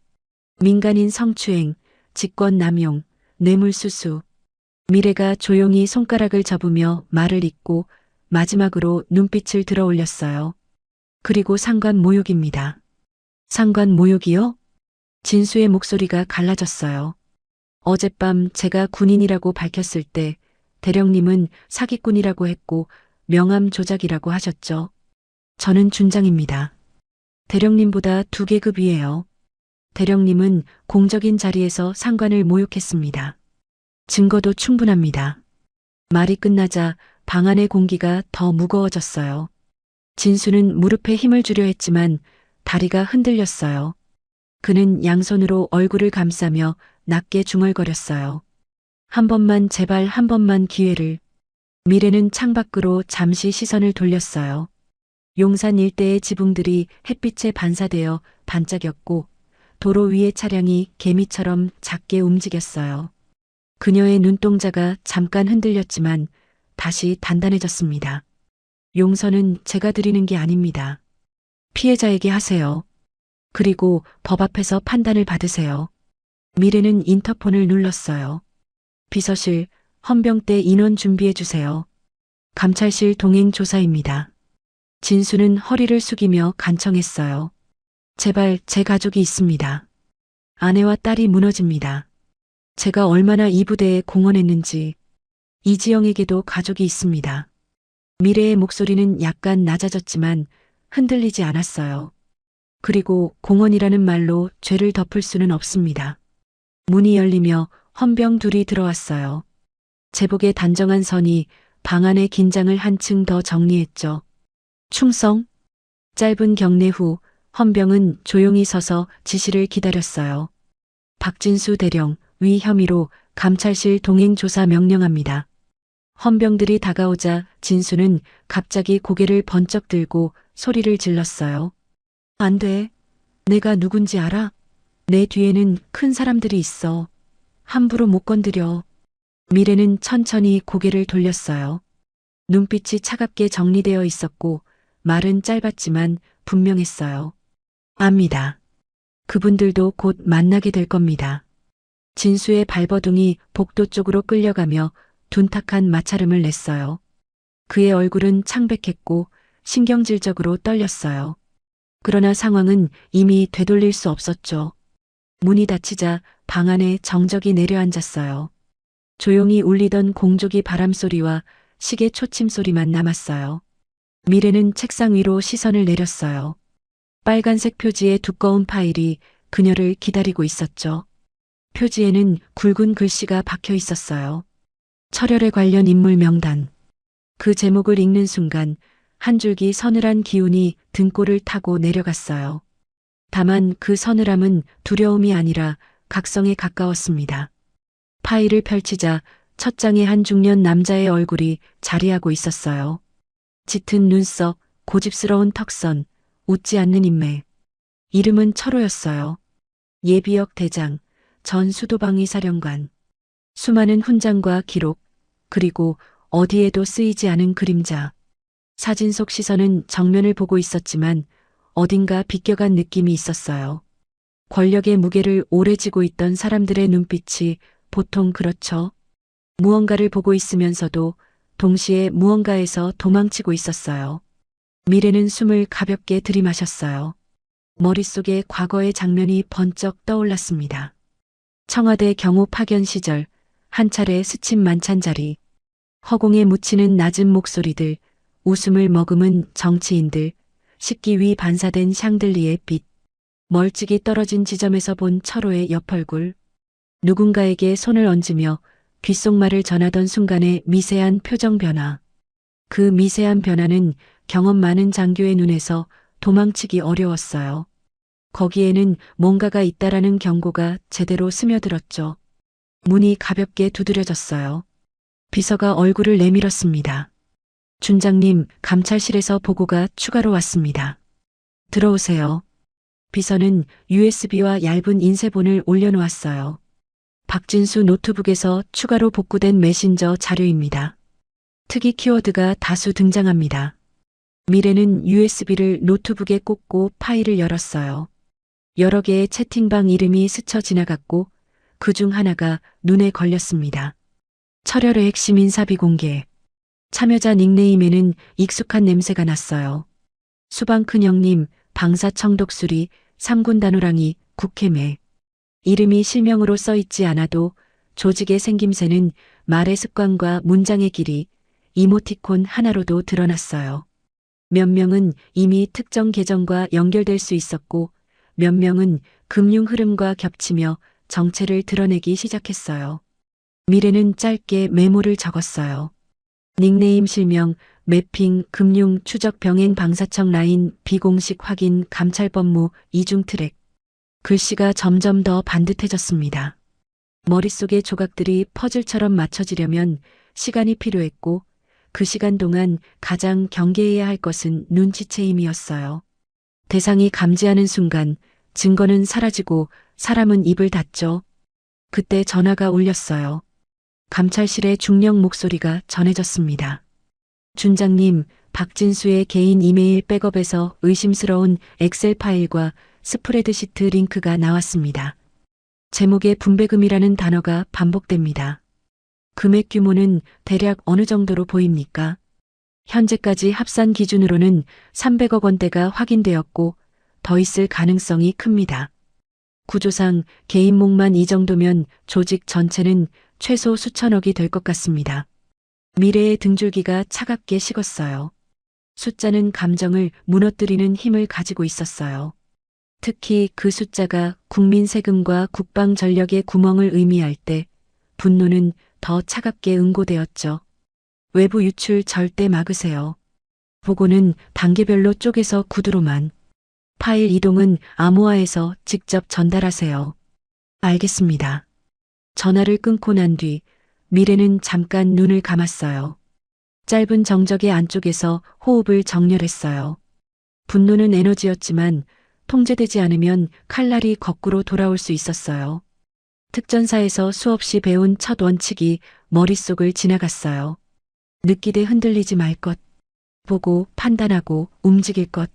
민간인 성추행, 직권남용, 뇌물수수. 미래가 조용히 손가락을 접으며 말을 잇고 마지막으로 눈빛을 들어 올렸어요. 그리고 상관 모욕입니다. 상관 모욕이요? 진수의 목소리가 갈라졌어요. 어젯밤 제가 군인이라고 밝혔을 때 대령님은 사기꾼이라고 했고 명함 조작이라고 하셨죠. 저는 준장입니다. 대령님보다 2계급 위에요. 대령님은 공적인 자리에서 상관을 모욕했습니다. 증거도 충분합니다. 말이 끝나자 방 안의 공기가 더 무거워졌어요. 진수는 무릎에 힘을 주려 했지만 다리가 흔들렸어요. 그는 양손으로 얼굴을 감싸며 낮게 중얼거렸어요. 한 번만, 제발 한 번만 기회를. 미래는 창밖으로 잠시 시선을 돌렸어요. 용산 일대의 지붕들이 햇빛에 반사되어 반짝였고 도로 위의 차량이 개미처럼 작게 움직였어요. 그녀의 눈동자가 잠깐 흔들렸지만 다시 단단해졌습니다. 용서는 제가 드리는 게 아닙니다. 피해자에게 하세요. 그리고 법 앞에서 판단을 받으세요. 미래는 인터폰을 눌렀어요. 비서실, 헌병대 인원 준비해 주세요. 감찰실 동행 조사입니다. 진수는 허리를 숙이며 간청했어요. 제발 제 가족이 있습니다. 아내와 딸이 무너집니다. 제가 얼마나 이 부대에 공헌했는지. 이지영에게도 가족이 있습니다. 미래의 목소리는 약간 낮아졌지만 흔들리지 않았어요. 그리고 공헌이라는 말로 죄를 덮을 수는 없습니다. 문이 열리며 헌병 둘이 들어왔어요. 제복의 단정한 선이 방 안의 긴장을 한층 더 정리했죠. 충성? 짧은 경례 후 헌병은 조용히 서서 지시를 기다렸어요. 박진수 대령, 위 혐의로 감찰실 동행조사 명령합니다. 헌병들이 다가오자 진수는 갑자기 고개를 번쩍 들고 소리를 질렀어요. 안 돼. 내가 누군지 알아? 내 뒤에는 큰 사람들이 있어. 함부로 못 건드려. 미래는 천천히 고개를 돌렸어요. 눈빛이 차갑게 정리되어 있었고 말은 짧았지만 분명했어요. 압니다. 그분들도 곧 만나게 될 겁니다. 진수의 발버둥이 복도 쪽으로 끌려가며 둔탁한 마찰음을 냈어요. 그의 얼굴은 창백했고 신경질적으로 떨렸어요. 그러나 상황은 이미 되돌릴 수 없었죠. 문이 닫히자 방 안에 정적이 내려앉았어요. 조용히 울리던 공조기 바람소리와 시계 초침 소리만 남았어요. 미래는 책상 위로 시선을 내렸어요. 빨간색 표지의 두꺼운 파일이 그녀를 기다리고 있었죠. 표지에는 굵은 글씨가 박혀 있었어요. 철혈에 관련 인물 명단. 그 제목을 읽는 순간 한 줄기 서늘한 기운이 등골을 타고 내려갔어요. 다만 그 서늘함은 두려움이 아니라 각성에 가까웠습니다. 파일을 펼치자 첫 장에 한 중년 남자의 얼굴이 자리하고 있었어요. 짙은 눈썹, 고집스러운 턱선, 웃지 않는 인매. 이름은 철호였어요. 예비역 대장, 전 수도방위 사령관. 수많은 훈장과 기록, 그리고 어디에도 쓰이지 않은 그림자. 사진 속 시선은 정면을 보고 있었지만 어딘가 비껴간 느낌이 있었어요. 권력의 무게를 오래 지고 있던 사람들의 눈빛이 보통 그렇죠. 무언가를 보고 있으면서도 동시에 무언가에서 도망치고 있었어요. 미래는 숨을 가볍게 들이마셨어요. 머릿속에 과거의 장면이 번쩍 떠올랐습니다. 청와대 경호 파견 시절, 한 차례 스친 만찬 자리, 허공에 묻히는 낮은 목소리들, 웃음을 머금은 정치인들, 식기 위 반사된 샹들리의 빛, 멀찍이 떨어진 지점에서 본 철호의 옆얼굴, 누군가에게 손을 얹으며 귓속말을 전하던 순간의 미세한 표정 변화. 그 미세한 변화는 경험 많은 장교의 눈에서 도망치기 어려웠어요. 거기에는 뭔가가 있다라는 경고가 제대로 스며들었죠. 문이 가볍게 두드려졌어요. 비서가 얼굴을 내밀었습니다. 준장님, 감찰실에서 보고가 추가로 왔습니다. 들어오세요. 비서는 USB와 얇은 인쇄본을 올려놓았어요. 박진수 노트북에서 추가로 복구된 메신저 자료입니다. 특이 키워드가 다수 등장합니다. 미래는 USB를 노트북에 꽂고 파일을 열었어요. 여러 개의 채팅방 이름이 스쳐 지나갔고 그 중 하나가 눈에 걸렸습니다. 철혈의 핵심 인사비 공개. 참여자 닉네임에는 익숙한 냄새가 났어요. 수방큰 형님, 방사 청독수리, 삼군 단호랑이, 국회매. 이름이 실명으로 써있지 않아도 조직의 생김새는 말의 습관과 문장의 길이, 이모티콘 하나로도 드러났어요. 몇 명은 이미 특정 계정과 연결될 수 있었고 몇 명은 금융 흐름과 겹치며 정체를 드러내기 시작했어요. 미래는 짧게 메모를 적었어요. 닉네임 실명, 매핑, 금융, 추적 병행 방사청 라인, 비공식 확인, 감찰법무, 이중 트랙. 글씨가 점점 더 반듯해졌습니다. 머릿속의 조각들이 퍼즐처럼 맞춰지려면 시간이 필요했고 그 시간 동안 가장 경계해야 할 것은 눈치채임이었어요. 대상이 감지하는 순간 증거는 사라지고 사람은 입을 닫죠. 그때 전화가 울렸어요. 감찰실의 중령 목소리가 전해졌습니다. 준장님, 박진수의 개인 이메일 백업에서 의심스러운 엑셀 파일과 스프레드시트 링크가 나왔습니다. 제목에 분배금이라는 단어가 반복됩니다. 금액 규모는 대략 어느 정도로 보입니까? 현재까지 합산 기준으로는 300억 원대가 확인되었고 더 있을 가능성이 큽니다. 구조상 개인목만 이 정도면 조직 전체는 최소 수천억이 될 것 같습니다. 미래의 등줄기가 차갑게 식었어요. 숫자는 감정을 무너뜨리는 힘을 가지고 있었어요. 특히 그 숫자가 국민 세금과 국방 전력의 구멍을 의미할 때 분노는 더 차갑게 응고되었죠. 외부 유출 절대 막으세요. 보고는 단계별로 쪼개서 구두로만. 파일 이동은 암호화해서 직접 전달하세요. 알겠습니다. 전화를 끊고 난 뒤 미래는 잠깐 눈을 감았어요. 짧은 정적의 안쪽에서 호흡을 정렬했어요. 분노는 에너지였지만 통제되지 않으면 칼날이 거꾸로 돌아올 수 있었어요. 특전사에서 수없이 배운 첫 원칙이 머릿속을 지나갔어요. 느끼되 흔들리지 말 것. 보고 판단하고 움직일 것.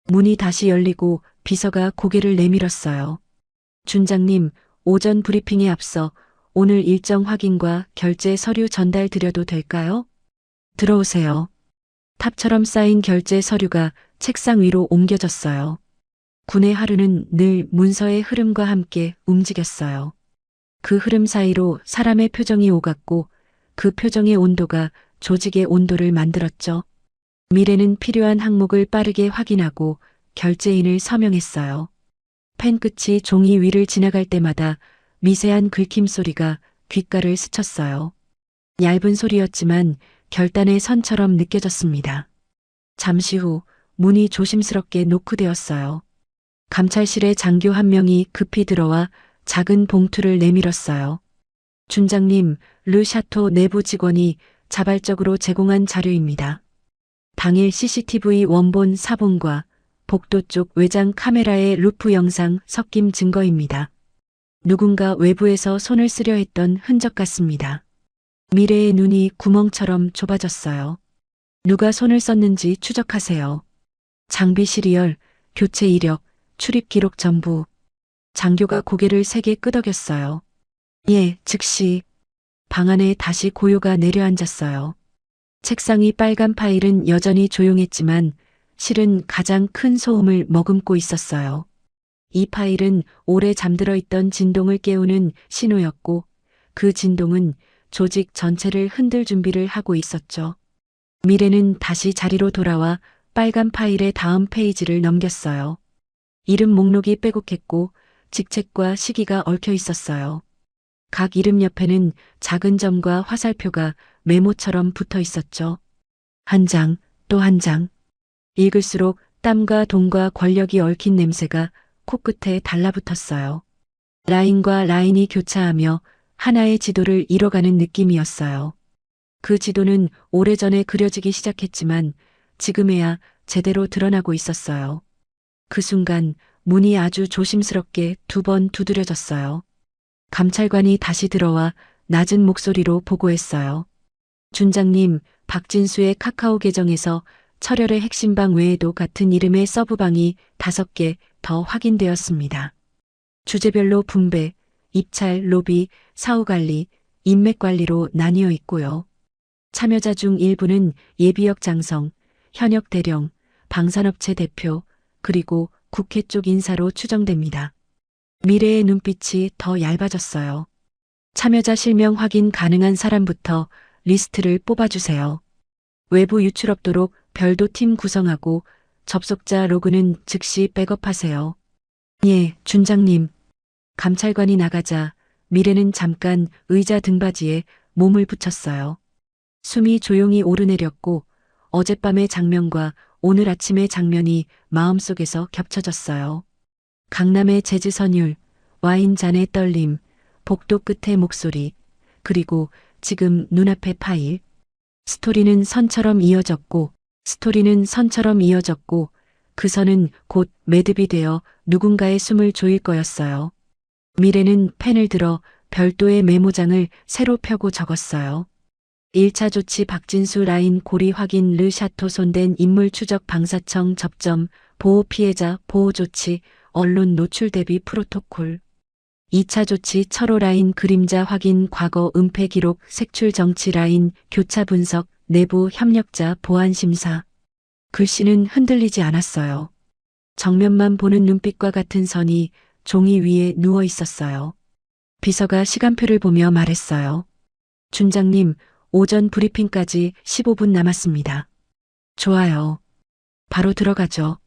문이 다시 열리고 비서가 고개를 내밀었어요. 준장님, 오전 브리핑에 앞서 오늘 일정 확인과 결제 서류 전달 드려도 될까요? 들어오세요. 탑처럼 쌓인 결제 서류가 책상 위로 옮겨졌어요. 군의 하루는 늘 문서의 흐름과 함께 움직였어요. 그 흐름 사이로 사람의 표정이 오갔고 그 표정의 온도가 조직의 온도를 만들었죠. 미래는 필요한 항목을 빠르게 확인하고 결제인을 서명했어요. 펜 끝이 종이 위를 지나갈 때마다 미세한 긁힘 소리가 귓가를 스쳤어요. 얇은 소리였지만 결단의 선처럼 느껴졌습니다. 잠시 후 문이 조심스럽게 노크되었어요. 감찰실의 장교 한 명이 급히 들어와 작은 봉투를 내밀었어요. 준장님, 르 샤토 내부 직원이 자발적으로 제공한 자료입니다. 당일 CCTV 원본 사본과 복도 쪽 외장 카메라의 루프 영상 섞임 증거입니다. 누군가 외부에서 손을 쓰려 했던 흔적 같습니다. 미래의 눈이 구멍처럼 좁아졌어요. 누가 손을 썼는지 추적하세요. 장비 시리얼, 교체 이력, 출입 기록 전부. 장교가 고개를 세게 끄덕였어요. 예, 즉시. 방 안에 다시 고요가 내려앉았어요. 책상이 빨간 파일은 여전히 조용했지만 실은 가장 큰 소음을 머금고 있었어요. 이 파일은 오래 잠들어 있던 진동을 깨우는 신호였고 그 진동은 조직 전체를 흔들 준비를 하고 있었죠. 미래는 다시 자리로 돌아와 빨간 파일의 다음 페이지를 넘겼어요. 이름 목록이 빼곡했고 직책과 시기가 얽혀 있었어요. 각 이름 옆에는 작은 점과 화살표가 메모처럼 붙어 있었죠. 한 장, 또 한 장. 읽을수록 땀과 돈과 권력이 얽힌 냄새가 코끝에 달라붙었어요. 라인과 라인이 교차하며 하나의 지도를 이뤄가는 느낌이었어요. 그 지도는 오래전에 그려지기 시작했지만 지금에야 제대로 드러나고 있었어요. 그 순간 문이 아주 조심스럽게 2번 두드려졌어요. 감찰관이 다시 들어와 낮은 목소리로 보고했어요. 준장님, 박진수의 카카오 계정에서 철혈의 핵심방 외에도 같은 이름의 서브방이 5개 더 확인되었습니다. 주제별로 분배, 입찰, 로비, 사후관리, 인맥관리로 나뉘어 있고요. 참여자 중 일부는 예비역 장성, 현역 대령, 방산업체 대표, 그리고 국회 쪽 인사로 추정됩니다. 미래의 눈빛이 더 얇아졌어요. 참여자 실명 확인 가능한 사람부터 리스트를 뽑아주세요. 외부 유출 없도록 별도 팀 구성하고 접속자 로그는 즉시 백업하세요. 예, 준장님. 감찰관이 나가자 미래는 잠깐 의자 등받이에 몸을 붙였어요. 숨이 조용히 오르내렸고 어젯밤의 장면과 오늘 아침의 장면이 마음속에서 겹쳐졌어요. 강남의 재즈 선율, 와인잔의 떨림, 복도 끝의 목소리, 그리고 지금 눈앞의 파일. 스토리는 선처럼 이어졌고 그 선은 곧 매듭이 되어 누군가의 숨을 조일 거였어요. 미래는 펜을 들어 별도의 메모장을 새로 펴고 적었어요. 1차 조치 박진수 라인 고리 확인 르샤토 손댄 인물 추적 방사청 접점 보호 피해자 보호 조치 언론 노출 대비 프로토콜. 2차 조치 철호 라인 그림자 확인 과거 은폐 기록 색출 정치 라인 교차 분석 내부 협력자 보안 심사. 글씨는 흔들리지 않았어요. 정면만 보는 눈빛과 같은 선이 종이 위에 누워 있었어요. 비서가 시간표를 보며 말했어요. 준장님, 오전 브리핑까지 15분 남았습니다. 좋아요. 바로 들어가죠.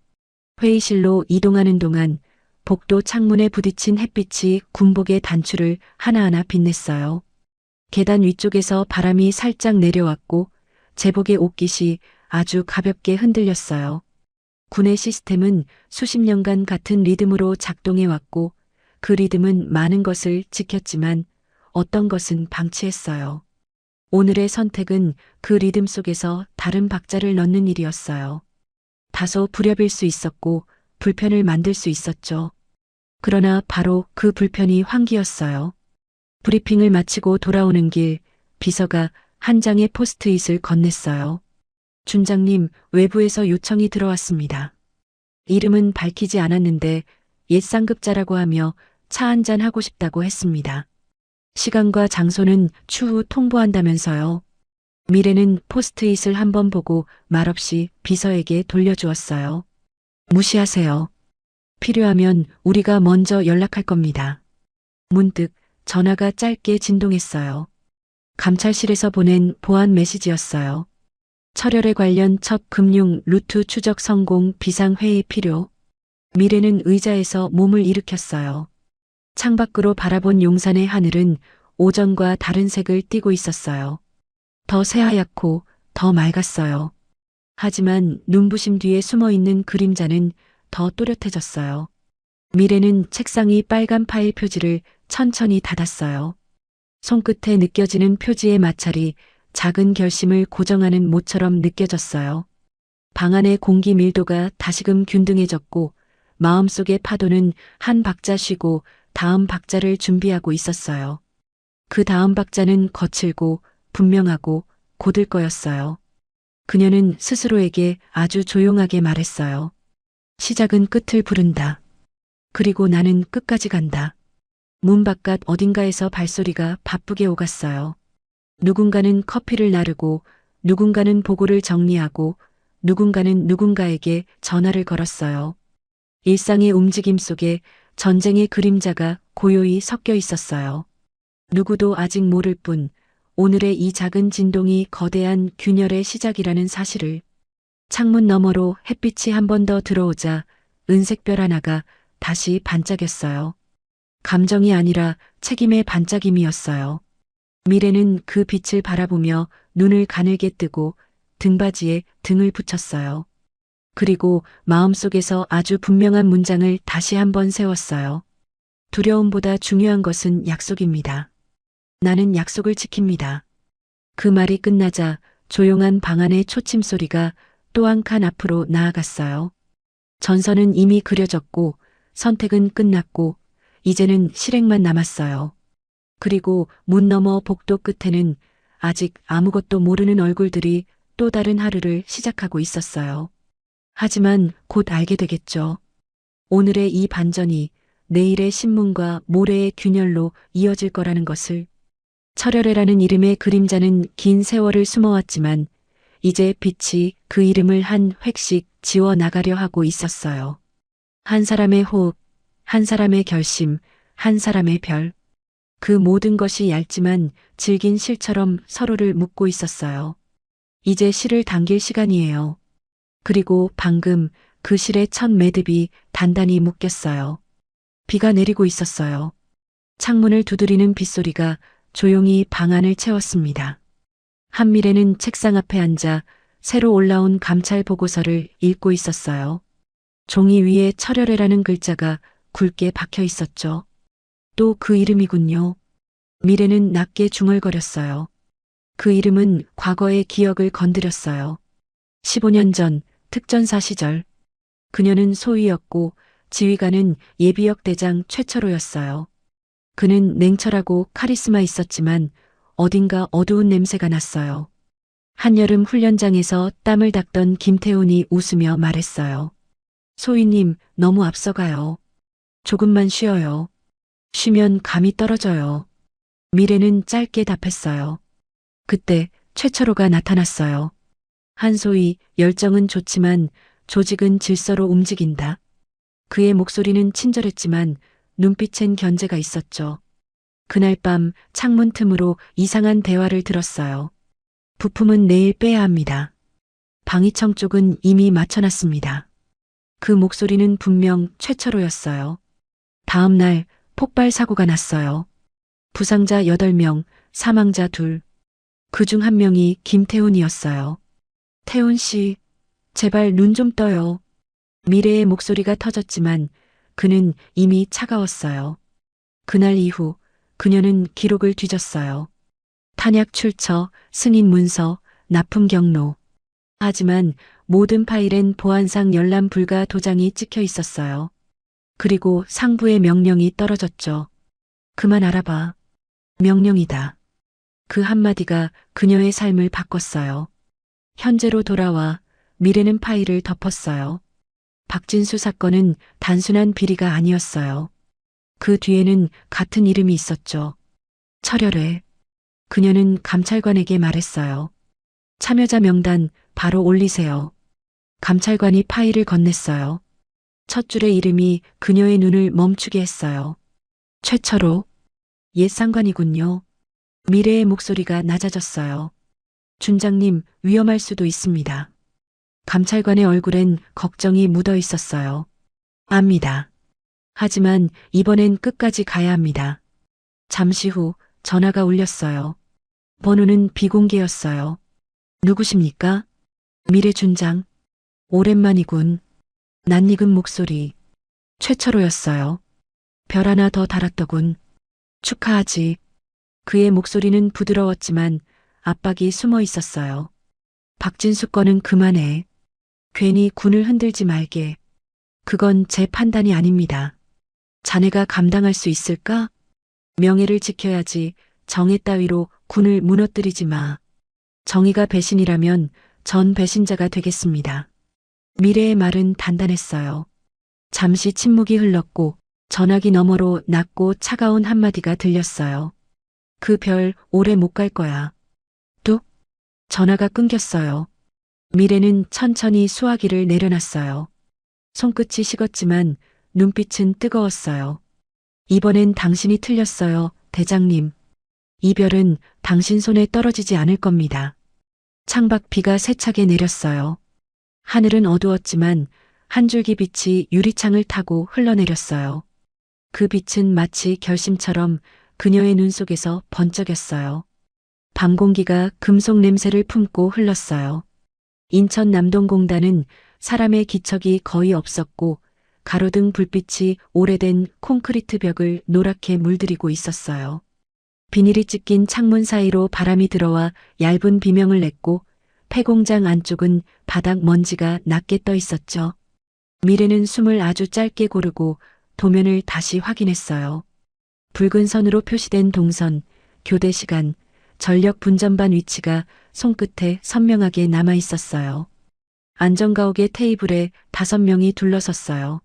회의실로 이동하는 동안 복도 창문에 부딪힌 햇빛이 군복의 단추를 하나하나 빛냈어요. 계단 위쪽에서 바람이 살짝 내려왔고 제복의 옷깃이 아주 가볍게 흔들렸어요. 군의 시스템은 수십 년간 같은 리듬으로 작동해왔고 그 리듬은 많은 것을 지켰지만 어떤 것은 방치했어요. 오늘의 선택은 그 리듬 속에서 다른 박자를 넣는 일이었어요. 다소 불협일 수 있었고 불편을 만들 수 있었죠. 그러나 바로 그 불편이 환기였어요. 브리핑을 마치고 돌아오는 길 비서가 한 장의 포스트잇을 건넸어요. 준장님, 외부에서 요청이 들어왔습니다. 이름은 밝히지 않았는데 옛 상급자라고 하며 차 한잔 하고 싶다고 했습니다. 시간과 장소는 추후 통보한다면서요. 미래는 포스트잇을 한번 보고 말없이 비서에게 돌려주었어요. 무시하세요. 필요하면 우리가 먼저 연락할 겁니다. 문득 전화가 짧게 진동했어요. 감찰실에서 보낸 보안 메시지였어요. 철혈에 관련 첫 금융 루트 추적 성공 비상회의 필요. 미래는 의자에서 몸을 일으켰어요. 창밖으로 바라본 용산의 하늘은 오전과 다른 색을 띠고 있었어요. 더 새하얗고 더 맑았어요. 하지만 눈부심 뒤에 숨어있는 그림자는 더 또렷해졌어요. 미래는 책상이 빨간 파일 표지를 천천히 닫았어요. 손끝에 느껴지는 표지의 마찰이 작은 결심을 고정하는 모처럼 느껴졌어요. 방 안의 공기 밀도가 다시금 균등해졌고 마음속의 파도는 한 박자 쉬고 다음 박자를 준비하고 있었어요. 그 다음 박자는 거칠고 분명하고 곧을 거였어요. 그녀는 스스로에게 아주 조용하게 말했어요. 시작은 끝을 부른다. 그리고 나는 끝까지 간다. 문 바깥 어딘가에서 발소리가 바쁘게 오갔어요. 누군가는 커피를 나르고, 누군가는 보고를 정리하고, 누군가는 누군가에게 전화를 걸었어요. 일상의 움직임 속에 전쟁의 그림자가 고요히 섞여 있었어요. 누구도 아직 모를 뿐, 오늘의 이 작은 진동이 거대한 균열의 시작이라는 사실을. 창문 너머로 햇빛이 한 번 더 들어오자 은색별 하나가 다시 반짝였어요. 감정이 아니라 책임의 반짝임이었어요. 미래는 그 빛을 바라보며 눈을 가늘게 뜨고 등받이에 등을 붙였어요. 그리고 마음속에서 아주 분명한 문장을 다시 한번 세웠어요. 두려움보다 중요한 것은 약속입니다. 나는 약속을 지킵니다. 그 말이 끝나자 조용한 방 안의 초침 소리가 또 한 칸 앞으로 나아갔어요. 전선은 이미 그려졌고 선택은 끝났고 이제는 실행만 남았어요. 그리고 문 너머 복도 끝에는 아직 아무것도 모르는 얼굴들이 또 다른 하루를 시작하고 있었어요. 하지만 곧 알게 되겠죠. 오늘의 이 반전이 내일의 신문과 모레의 균열로 이어질 거라는 것을. 철혈애라는 이름의 그림자는 긴 세월을 숨어왔지만 이제 빛이 그 이름을 한 획씩 지워 나가려 하고 있었어요. 한 사람의 호흡, 한 사람의 결심, 한 사람의 별. 그 모든 것이 얇지만 질긴 실처럼 서로를 묶고 있었어요. 이제 실을 당길 시간이에요. 그리고 방금 그 실의 첫 매듭이 단단히 묶였어요. 비가 내리고 있었어요. 창문을 두드리는 빗소리가 조용히 방 안을 채웠습니다. 한미래는 책상 앞에 앉아 새로 올라온 감찰 보고서를 읽고 있었어요. 종이 위에 철혈애라는 글자가 굵게 박혀 있었죠. 또 그 이름이군요. 미래는 낮게 중얼거렸어요. 그 이름은 과거의 기억을 건드렸어요. 15년 전 특전사 시절 그녀는 소위였고 지휘관은 예비역 대장 최철호였어요. 그는 냉철하고 카리스마 있었지만 어딘가 어두운 냄새가 났어요. 한여름 훈련장에서 땀을 닦던 김태훈이 웃으며 말했어요. 소위님, 너무 앞서가요. 조금만 쉬어요. 쉬면 감이 떨어져요. 미래는 짧게 답했어요. 그때 최철호가 나타났어요. 한소희, 열정은 좋지만 조직은 질서로 움직인다. 그의 목소리는 친절했지만 눈빛엔 견제가 있었죠. 그날 밤 창문 틈으로 이상한 대화를 들었어요. 부품은 내일 빼야 합니다. 방위청 쪽은 이미 맞춰놨습니다. 그 목소리는 분명 최철호였어요. 다음 날 폭발 사고가 났어요. 부상자 8명, 사망자 2. 그중 한 명이 김태훈이었어요. 태훈 씨, 제발 눈 좀 떠요. 미래의 목소리가 터졌지만 그는 이미 차가웠어요. 그날 이후 그녀는 기록을 뒤졌어요. 탄약 출처, 승인 문서, 납품 경로. 하지만 모든 파일엔 보안상 열람 불가 도장이 찍혀 있었어요. 그리고 상부의 명령이 떨어졌죠. 그만 알아봐. 명령이다. 그 한마디가 그녀의 삶을 바꿨어요. 현재로 돌아와 미래는 파일을 덮었어요. 박진수 사건은 단순한 비리가 아니었어요. 그 뒤에는 같은 이름이 있었죠. 철혈애. 그녀는 감찰관에게 말했어요. 참여자 명단 바로 올리세요. 감찰관이 파일을 건넸어요. 첫 줄의 이름이 그녀의 눈을 멈추게 했어요. 최철호. 옛 상관이군요. 미래의 목소리가 낮아졌어요. 준장님, 위험할 수도 있습니다. 감찰관의 얼굴엔 걱정이 묻어 있었어요. 압니다. 하지만 이번엔 끝까지 가야 합니다. 잠시 후 전화가 울렸어요. 번호는 비공개였어요. 누구십니까? 미래 준장. 오랜만이군. 낯익은 목소리. 최철호였어요. 별 하나 더 달았더군. 축하하지. 그의 목소리는 부드러웠지만 압박이 숨어 있었어요. 박진수 거는 그만해. 괜히 군을 흔들지 말게. 그건 제 판단이 아닙니다. 자네가 감당할 수 있을까? 명예를 지켜야지. 정의 따위로 군을 무너뜨리지 마. 정의가 배신이라면 전 배신자가 되겠습니다. 미래의 말은 단단했어요. 잠시 침묵이 흘렀고 전화기 너머로 낮고 차가운 한마디가 들렸어요. 그 별 오래 못 갈 거야. 뚝. 전화가 끊겼어요. 미래는 천천히 수화기를 내려놨어요. 손끝이 식었지만 눈빛은 뜨거웠어요. 이번엔 당신이 틀렸어요, 대장님. 이별은 당신 손에 떨어지지 않을 겁니다. 창밖 비가 세차게 내렸어요. 하늘은 어두웠지만 한 줄기 빛이 유리창을 타고 흘러내렸어요. 그 빛은 마치 결심처럼 그녀의 눈 속에서 번쩍였어요. 밤 공기가 금속 냄새를 품고 흘렀어요. 인천 남동공단은 사람의 기척이 거의 없었고 가로등 불빛이 오래된 콘크리트 벽을 노랗게 물들이고 있었어요. 비닐이 찢긴 창문 사이로 바람이 들어와 얇은 비명을 냈고 폐공장 안쪽은 바닥 먼지가 낮게 떠 있었죠. 미래는 숨을 아주 짧게 고르고 도면을 다시 확인했어요. 붉은 선으로 표시된 동선, 교대 시간, 전력 분전반 위치가 손끝에 선명하게 남아 있었어요. 안전가옥의 테이블에 5명이 둘러섰어요.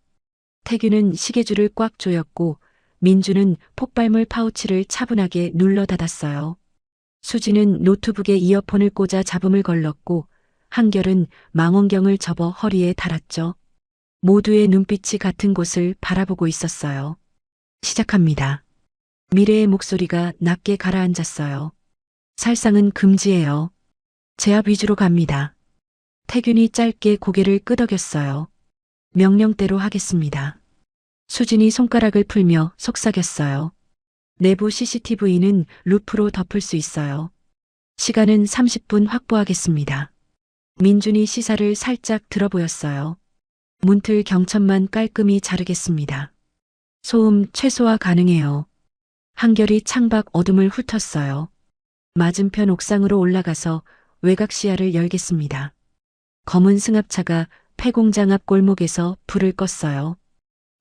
태규는 시계줄을 꽉 조였고 민주는 폭발물 파우치를 차분하게 눌러 닫았어요. 수지는 노트북에 이어폰을 꽂아 잡음을 걸렀고 한결은 망원경을 접어 허리에 달았죠. 모두의 눈빛이 같은 곳을 바라보고 있었어요. 시작합니다. 미래의 목소리가 낮게 가라앉았어요. 살상은 금지예요. 제압 위주로 갑니다. 태균이 짧게 고개를 끄덕였어요. 명령대로 하겠습니다. 수진이 손가락을 풀며 속삭였어요. 내부 CCTV는 루프로 덮을 수 있어요. 시간은 30분 확보하겠습니다. 민준이 시사를 살짝 들어보였어요. 문틀 경첩만 깔끔히 자르겠습니다. 소음 최소화 가능해요. 한결이 창밖 어둠을 훑었어요. 맞은편 옥상으로 올라가서 외곽 시야를 열겠습니다. 검은 승합차가 폐공장 앞 골목에서 불을 껐어요.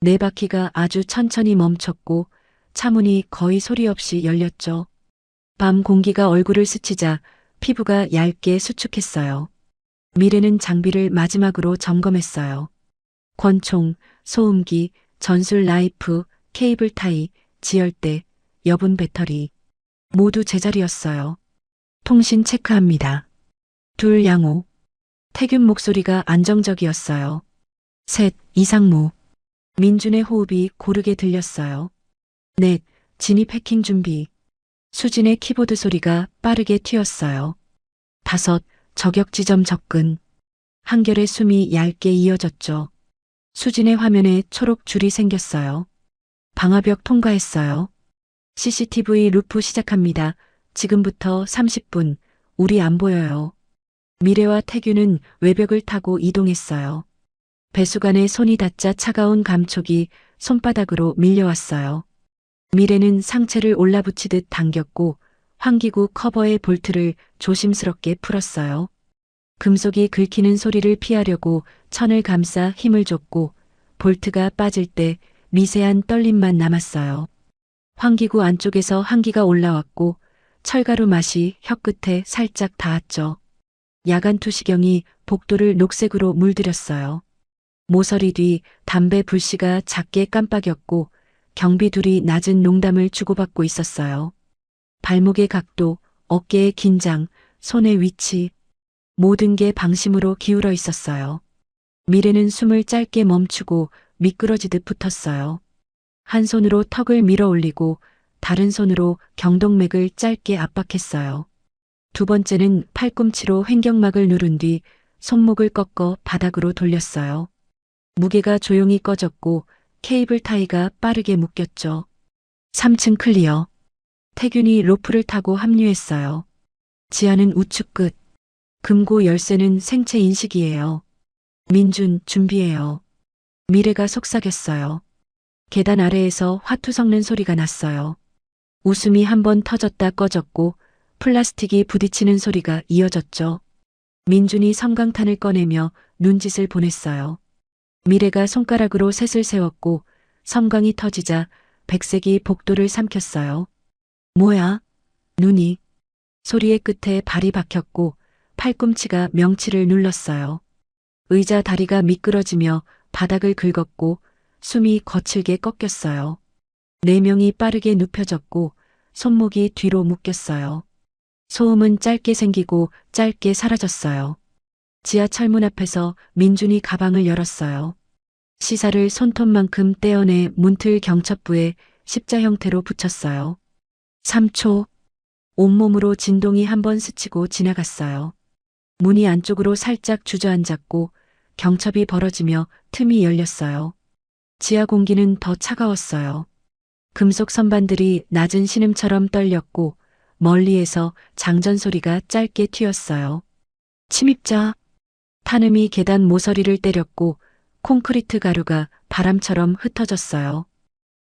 네 바퀴가 아주 천천히 멈췄고 차문이 거의 소리 없이 열렸죠. 밤 공기가 얼굴을 스치자 피부가 얇게 수축했어요. 미래는 장비를 마지막으로 점검했어요. 권총, 소음기, 전술 라이프, 케이블 타이, 지열대, 여분 배터리 모두 제자리였어요. 통신 체크합니다. 둘 양호. 태균 목소리가 안정적이었어요. 셋 이상무. 민준의 호흡이 고르게 들렸어요. 넷 진입 해킹 준비. 수진의 키보드 소리가 빠르게 튀었어요. 다섯 저격 지점 접근. 한결의 숨이 얇게 이어졌죠. 수진의 화면에 초록 줄이 생겼어요. 방화벽 통과했어요. CCTV 루프 시작합니다. 지금부터 30분. 우리 안 보여요. 미래와 태규는 외벽을 타고 이동했어요. 배수관에 손이 닿자 차가운 감촉이 손바닥으로 밀려왔어요. 미래는 상체를 올라붙이듯 당겼고 환기구 커버의 볼트를 조심스럽게 풀었어요. 금속이 긁히는 소리를 피하려고 천을 감싸 힘을 줬고 볼트가 빠질 때 미세한 떨림만 남았어요. 환기구 안쪽에서 한기가 올라왔고 철가루 맛이 혀끝에 살짝 닿았죠. 야간 투시경이 복도를 녹색으로 물들였어요. 모서리 뒤 담배 불씨가 작게 깜빡였고 경비 둘이 낮은 농담을 주고받고 있었어요. 발목의 각도, 어깨의 긴장, 손의 위치, 모든 게 방심으로 기울어 있었어요. 미래는 숨을 짧게 멈추고 미끄러지듯 붙었어요. 한 손으로 턱을 밀어 올리고 다른 손으로 경동맥을 짧게 압박했어요. 두 번째는 팔꿈치로 횡격막을 누른 뒤 손목을 꺾어 바닥으로 돌렸어요. 무게가 조용히 꺼졌고 케이블 타이가 빠르게 묶였죠. 3층 클리어. 태균이 로프를 타고 합류했어요. 지하는 우측 끝. 금고 열쇠는 생체 인식이에요. 민준 준비해요. 미래가 속삭였어요. 계단 아래에서 화투 섞는 소리가 났어요. 웃음이 한번 터졌다 꺼졌고 플라스틱이 부딪히는 소리가 이어졌죠. 민준이 섬광탄을 꺼내며 눈짓을 보냈어요. 미래가 손가락으로 셋을 세웠고 섬광이 터지자 백색이 복도를 삼켰어요. 뭐야? 눈이. 소리의 끝에 발이 박혔고 팔꿈치가 명치를 눌렀어요. 의자 다리가 미끄러지며 바닥을 긁었고 숨이 거칠게 꺾였어요. 네 명이 빠르게 눕혀졌고 손목이 뒤로 묶였어요. 소음은 짧게 생기고 짧게 사라졌어요. 지하철 문 앞에서 민준이 가방을 열었어요. 시사를 손톱만큼 떼어내 문틀 경첩부에 십자 형태로 붙였어요. 3초. 온몸으로 진동이 한번 스치고 지나갔어요. 문이 안쪽으로 살짝 주저앉았고 경첩이 벌어지며 틈이 열렸어요. 지하 공기는 더 차가웠어요. 금속 선반들이 낮은 신음처럼 떨렸고 멀리에서 장전 소리가 짧게 튀었어요. 침입자. 탄음이 계단 모서리를 때렸고 콘크리트 가루가 바람처럼 흩어졌어요.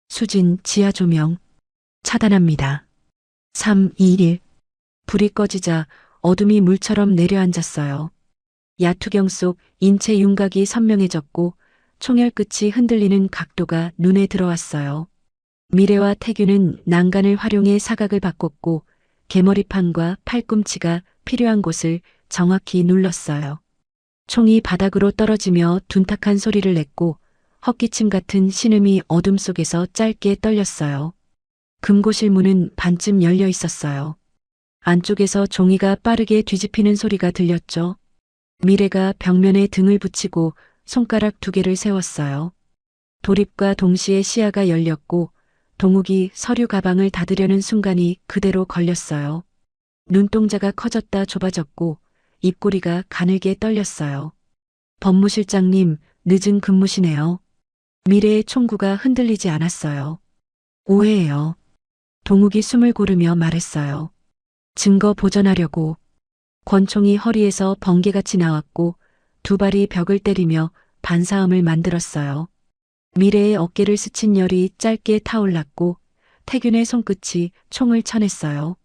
수진 지하 조명. 차단합니다. 3, 2, 1. 불이 꺼지자 어둠이 물처럼 내려앉았어요. 야투경 속 인체 윤곽이 선명해졌고 총열 끝이 흔들리는 각도가 눈에 들어왔어요. 미래와 태규는 난간을 활용해 사각을 바꿨고 개머리판과 팔꿈치가 필요한 곳을 정확히 눌렀어요. 총이 바닥으로 떨어지며 둔탁한 소리를 냈고 헛기침 같은 신음이 어둠 속에서 짧게 떨렸어요. 금고실 문은 반쯤 열려 있었어요. 안쪽에서 종이가 빠르게 뒤집히는 소리가 들렸죠. 미래가 벽면에 등을 붙이고 손가락 2개를 세웠어요. 돌입과 동시에 시야가 열렸고 동욱이 서류 가방을 닫으려는 순간이 그대로 걸렸어요. 눈동자가 커졌다 좁아졌고 입꼬리가 가늘게 떨렸어요. 법무실장님, 늦은 근무시네요. 미래의 총구가 흔들리지 않았어요. 오해예요. 동욱이 숨을 고르며 말했어요. 증거 보전하려고. 권총이 허리에서 번개같이 나왔고 2발이 벽을 때리며 반사음을 만들었어요. 미래의 어깨를 스친 열이 짧게 타올랐고 태균의 손끝이 총을 쳐냈어요.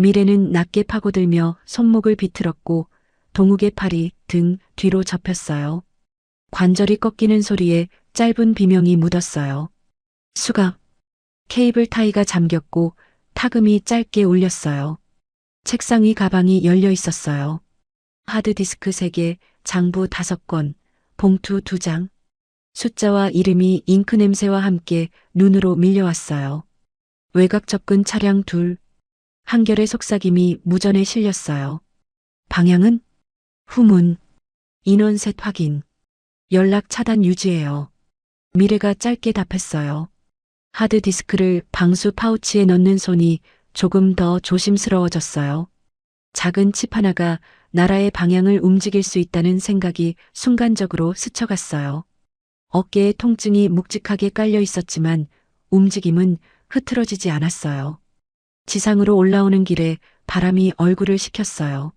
미래는 낮게 파고들며 손목을 비틀었고 동욱의 팔이 등 뒤로 접혔어요. 관절이 꺾이는 소리에 짧은 비명이 묻었어요. 수갑. 케이블 타이가 잠겼고 타금이 짧게 울렸어요. 책상 위 가방이 열려 있었어요. 하드디스크 3개, 장부 5건, 봉투 2장. 숫자와 이름이 잉크 냄새와 함께 눈으로 밀려왔어요. 외곽 접근 차량 2. 한결의 속삭임이 무전에 실렸어요. 방향은? 후문. 인원 셋 확인. 연락 차단 유지해요. 미래가 짧게 답했어요. 하드디스크를 방수 파우치에 넣는 손이 조금 더 조심스러워졌어요. 작은 칩 하나가 나라의 방향을 움직일 수 있다는 생각이 순간적으로 스쳐갔어요. 어깨에 통증이 묵직하게 깔려 있었지만 움직임은 흐트러지지 않았어요. 지상으로 올라오는 길에 바람이 얼굴을 식혔어요.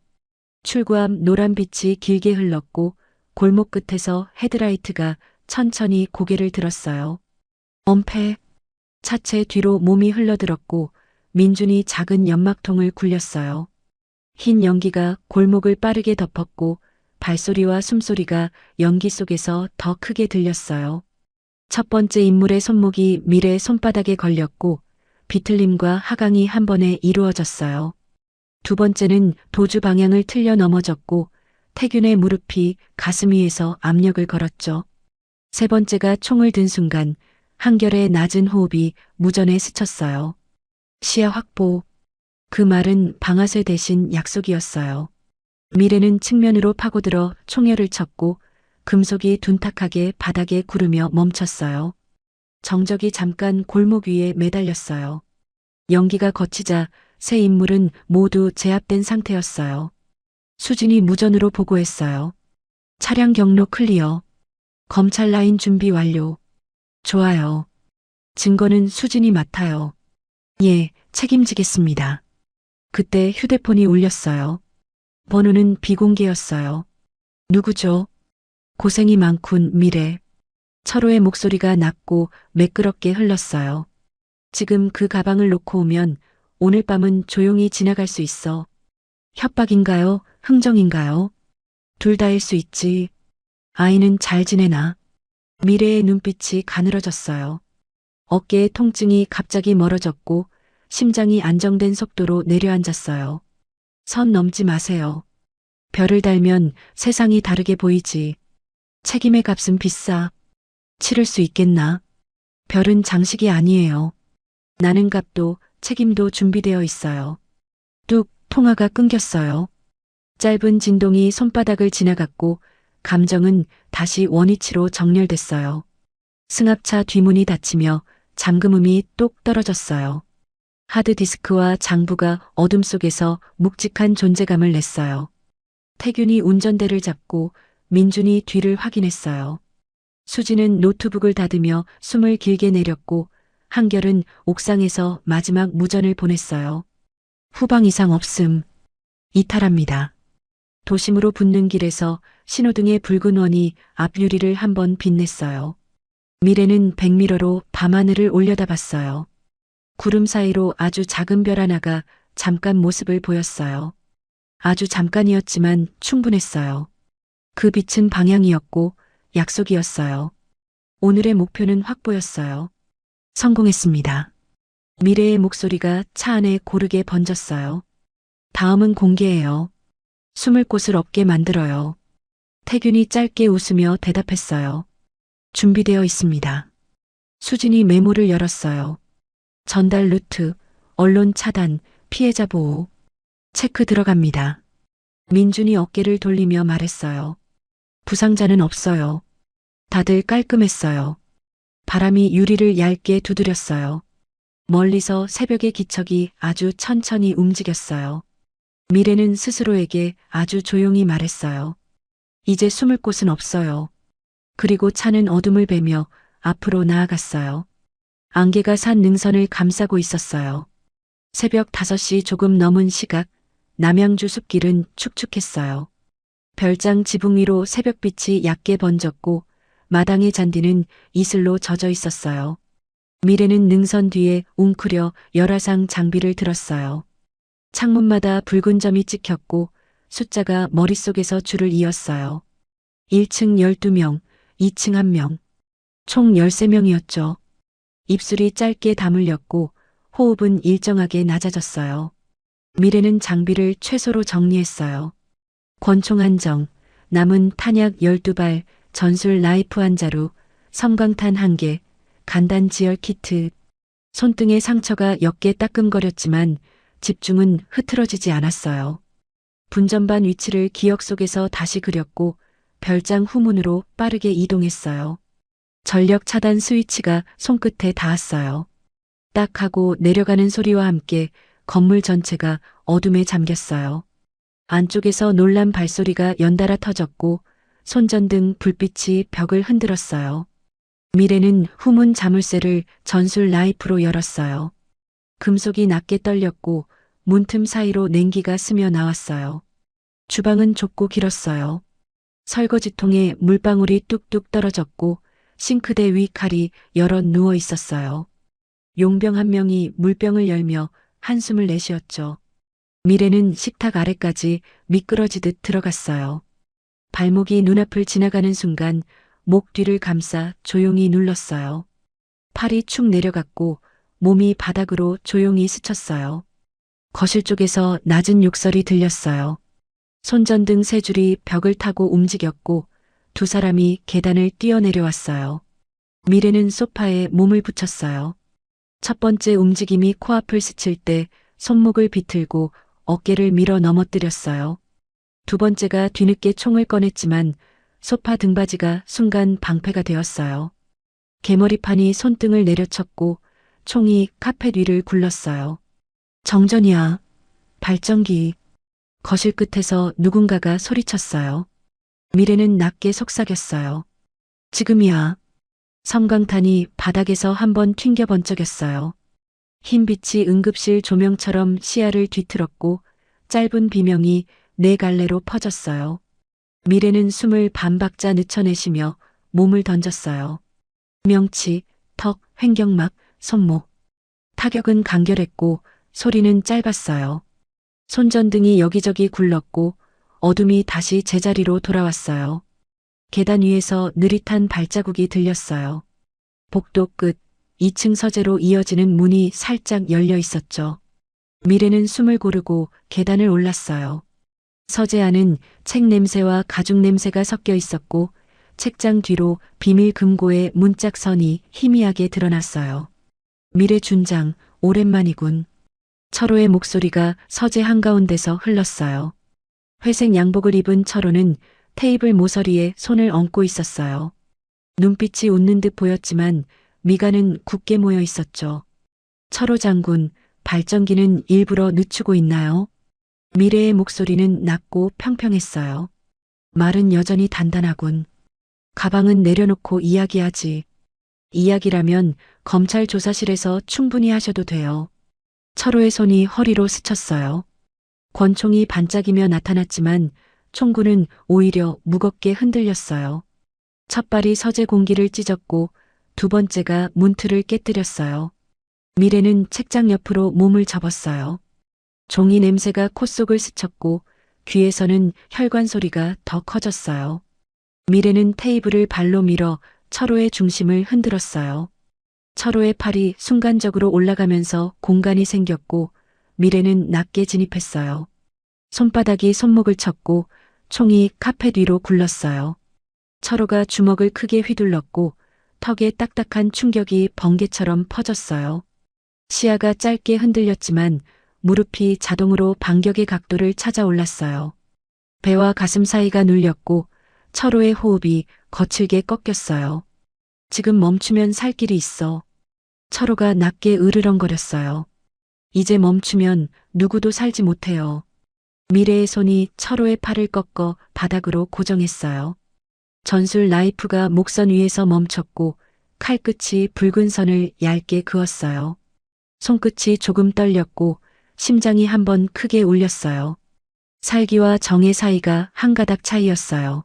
출구 앞 노란 빛이 길게 흘렀고 골목 끝에서 헤드라이트가 천천히 고개를 들었어요. 엄폐. 차체 뒤로 몸이 흘러들었고 민준이 작은 연막통을 굴렸어요. 흰 연기가 골목을 빠르게 덮었고 발소리와 숨소리가 연기 속에서 더 크게 들렸어요. 첫 번째 인물의 손목이 미래의 손바닥에 걸렸고 비틀림과 하강이 한 번에 이루어졌어요. 두 번째는 도주 방향을 틀려 넘어졌고 태균의 무릎이 가슴 위에서 압력을 걸었죠. 세 번째가 총을 든 순간 한결의 낮은 호흡이 무전에 스쳤어요. 시야 확보. 그 말은 방아쇠 대신 약속이었어요. 미래는 측면으로 파고들어 총열을 쳤고 금속이 둔탁하게 바닥에 구르며 멈췄어요. 정적이 잠깐 골목 위에 매달렸어요. 연기가 거치자 세 인물은 모두 제압된 상태였어요. 수진이 무전으로 보고했어요. 차량 경로 클리어. 검찰 라인 준비 완료. 좋아요. 증거는 수진이 맡아요. 예, 책임지겠습니다. 그때 휴대폰이 울렸어요. 번호는 비공개였어요. 누구죠? 고생이 많군, 미래. 철호의 목소리가 낮고 매끄럽게 흘렀어요. 지금 그 가방을 놓고 오면 오늘 밤은 조용히 지나갈 수 있어. 협박인가요? 흥정인가요? 둘 다일 수 있지. 아이는 잘 지내나? 미래의 눈빛이 가늘어졌어요. 어깨의 통증이 갑자기 멀어졌고 심장이 안정된 속도로 내려앉았어요. 선 넘지 마세요. 별을 달면 세상이 다르게 보이지. 책임의 값은 비싸. 치를 수 있겠나? 별은 장식이 아니에요. 나는 값도 책임도 준비되어 있어요. 뚝, 통화가 끊겼어요. 짧은 진동이 손바닥을 지나갔고 감정은 다시 원위치로 정렬됐어요. 승합차 뒷문이 닫히며 잠금음이 똑 떨어졌어요. 하드디스크와 장부가 어둠 속에서 묵직한 존재감을 냈어요. 태균이 운전대를 잡고 민준이 뒤를 확인했어요. 수지는 노트북을 닫으며 숨을 길게 내렸고 한결은 옥상에서 마지막 무전을 보냈어요. 후방 이상 없음. 이탈합니다. 도심으로 붙는 길에서 신호등의 붉은 원이 앞유리를 한번 빛냈어요. 미래는 백미러로 밤하늘을 올려다봤어요. 구름 사이로 아주 작은 별 하나가 잠깐 모습을 보였어요. 아주 잠깐이었지만 충분했어요. 그 빛은 방향이었고 약속이었어요. 오늘의 목표는 확보였어요. 성공했습니다. 미래의 목소리가 차 안에 고르게 번졌어요. 다음은 공개예요. 숨을 곳을 없게 만들어요. 태균이 짧게 웃으며 대답했어요. 준비되어 있습니다. 수진이 메모를 열었어요. 전달 루트, 언론 차단, 피해자 보호. 체크 들어갑니다. 민준이 어깨를 돌리며 말했어요. 부상자는 없어요. 다들 깔끔했어요. 바람이 유리를 얇게 두드렸어요. 멀리서 새벽의 기척이 아주 천천히 움직였어요. 미래는 스스로에게 아주 조용히 말했어요. 이제 숨을 곳은 없어요. 그리고 차는 어둠을 베며 앞으로 나아갔어요. 안개가 산 능선을 감싸고 있었어요. 새벽 5시 조금 넘은 시각, 남양주 숲길은 축축했어요. 별장 지붕 위로 새벽빛이 얕게 번졌고 마당의 잔디는 이슬로 젖어 있었어요. 미래는 능선 뒤에 웅크려 열화상 장비를 들었어요. 창문마다 붉은 점이 찍혔고 숫자가 머릿속에서 줄을 이었어요. 1층 12명, 2층 1명, 총 13명이었죠. 입술이 짧게 다물렸고 호흡은 일정하게 낮아졌어요. 미래는 장비를 최소로 정리했어요. 권총 한 정, 남은 탄약 12발, 전술 라이프 한 자루, 섬광탄 1개, 간단 지열 키트. 손등의 상처가 옅게 따끔거렸지만 집중은 흐트러지지 않았어요. 분전반 위치를 기억 속에서 다시 그렸고 별장 후문으로 빠르게 이동했어요. 전력 차단 스위치가 손끝에 닿았어요. 딱 하고 내려가는 소리와 함께 건물 전체가 어둠에 잠겼어요. 안쪽에서 놀란 발소리가 연달아 터졌고 손전등 불빛이 벽을 흔들었어요. 미래는 후문 자물쇠를 전술 라이프로 열었어요. 금속이 낮게 떨렸고 문틈 사이로 냉기가 스며 나왔어요. 주방은 좁고 길었어요. 설거지통에 물방울이 뚝뚝 떨어졌고 싱크대 위 칼이 여러 누워 있었어요. 용병 한 명이 물병을 열며 한숨을 내쉬었죠. 미래는 식탁 아래까지 미끄러지듯 들어갔어요. 발목이 눈앞을 지나가는 순간 목 뒤를 감싸 조용히 눌렀어요. 팔이 축 내려갔고 몸이 바닥으로 조용히 스쳤어요. 거실 쪽에서 낮은 욕설이 들렸어요. 손전등 세 줄이 벽을 타고 움직였고 두 사람이 계단을 뛰어내려왔어요. 미래는 소파에 몸을 붙였어요. 첫 번째 움직임이 코앞을 스칠 때 손목을 비틀고 어깨를 밀어 넘어뜨렸어요. 두 번째가 뒤늦게 총을 꺼냈지만 소파 등받이가 순간 방패가 되었어요. 개머리판이 손등을 내려쳤고 총이 카펫 위를 굴렀어요. 정전이야. 발전기. 거실 끝에서 누군가가 소리쳤어요. 미래는 낮게 속삭였어요. 지금이야. 섬광탄이 바닥에서 한번 튕겨 번쩍였어요. 흰 빛이 응급실 조명처럼 시야를 뒤틀었고 짧은 비명이 네 갈래로 퍼졌어요. 미래는 숨을 반박자 늦춰내시며 몸을 던졌어요. 명치, 턱, 횡격막, 손목. 타격은 간결했고 소리는 짧았어요. 손전등이 여기저기 굴렀고 어둠이 다시 제자리로 돌아왔어요. 계단 위에서 느릿한 발자국이 들렸어요. 복도 끝, 2층 서재로 이어지는 문이 살짝 열려 있었죠. 미래는 숨을 고르고 계단을 올랐어요. 서재 안은 책 냄새와 가죽 냄새가 섞여 있었고 책장 뒤로 비밀 금고의 문짝선이 희미하게 드러났어요. 미래 준장, 오랜만이군. 철호의 목소리가 서재 한가운데서 흘렀어요. 회색 양복을 입은 철호는 테이블 모서리에 손을 얹고 있었어요. 눈빛이 웃는 듯 보였지만 미간은 굳게 모여 있었죠. 철호 장군, 발전기는 일부러 늦추고 있나요? 미래의 목소리는 낮고 평평했어요. 말은 여전히 단단하군. 가방은 내려놓고 이야기하지. 이야기라면 검찰 조사실에서 충분히 하셔도 돼요. 철호의 손이 허리로 스쳤어요. 권총이 반짝이며 나타났지만 총구는 오히려 무겁게 흔들렸어요. 첫 발이 서재 공기를 찢었고 두 번째가 문틀을 깨뜨렸어요. 미래는 책장 옆으로 몸을 접었어요. 종이 냄새가 콧속을 스쳤고 귀에서는 혈관 소리가 더 커졌어요. 미래는 테이블을 발로 밀어 철호의 중심을 흔들었어요. 철호의 팔이 순간적으로 올라가면서 공간이 생겼고 미래는 낮게 진입했어요. 손바닥이 손목을 쳤고 총이 카펫 위로 굴렀어요. 철호가 주먹을 크게 휘둘렀고 턱에 딱딱한 충격이 번개처럼 퍼졌어요. 시야가 짧게 흔들렸지만 무릎이 자동으로 반격의 각도를 찾아 올랐어요. 배와 가슴 사이가 눌렸고 철호의 호흡이 거칠게 꺾였어요. 지금 멈추면 살 길이 있어. 철호가 낮게 으르렁거렸어요. 이제 멈추면 누구도 살지 못해요. 미래의 손이 철호의 팔을 꺾어 바닥으로 고정했어요. 전술 나이프가 목선 위에서 멈췄고 칼끝이 붉은 선을 얇게 그었어요. 손끝이 조금 떨렸고 심장이 한번 크게 울렸어요. 살기와 정의 사이가 한 가닥 차이였어요.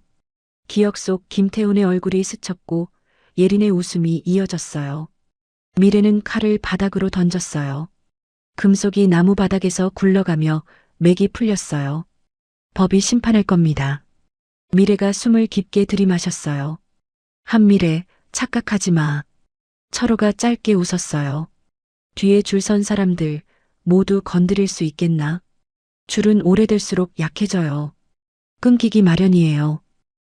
기억 속 김태훈의 얼굴이 스쳤고 예린의 웃음이 이어졌어요. 미래는 칼을 바닥으로 던졌어요. 금속이 나무 바닥에서 굴러가며 맥이 풀렸어요. 법이 심판할 겁니다. 미래가 숨을 깊게 들이마셨어요. 한미래, 착각하지 마. 철호가 짧게 웃었어요. 뒤에 줄 선 사람들 모두 건드릴 수 있겠나? 줄은 오래될수록 약해져요. 끊기기 마련이에요.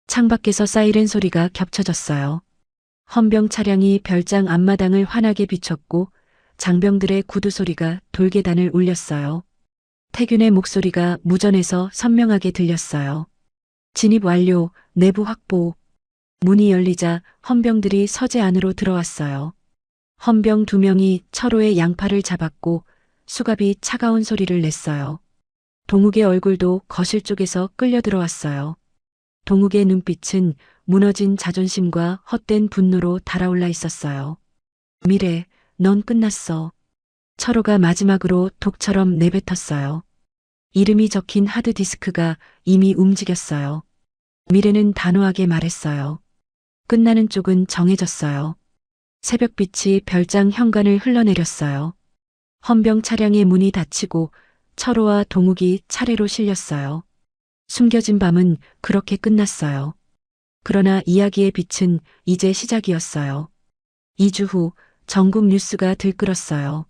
창밖에서 사이렌 소리가 겹쳐졌어요. 헌병 차량이 별장 앞마당을 환하게 비췄고 장병들의 구두 소리가 돌계단을 울렸어요. 태균의 목소리가 무전에서 선명하게 들렸어요. 진입 완료, 내부 확보. 문이 열리자 헌병들이 서재 안으로 들어왔어요. 헌병 2명이 철호의 양팔을 잡았고 수갑이 차가운 소리를 냈어요. 동욱의 얼굴도 거실 쪽에서 끌려 들어왔어요. 동욱의 눈빛은 무너진 자존심과 헛된 분노로 달아올라 있었어요. 미래, 넌 끝났어. 철호가 마지막으로 독처럼 내뱉었어요. 이름이 적힌 하드디스크가 이미 움직였어요. 미래는 단호하게 말했어요. 끝나는 쪽은 정해졌어요. 새벽빛이 별장 현관을 흘러내렸어요. 헌병 차량의 문이 닫히고 철호와 동욱이 차례로 실렸어요. 숨겨진 밤은 그렇게 끝났어요. 그러나 이야기의 빛은 이제 시작이었어요. 2주 후 전국 뉴스가 들끓었어요.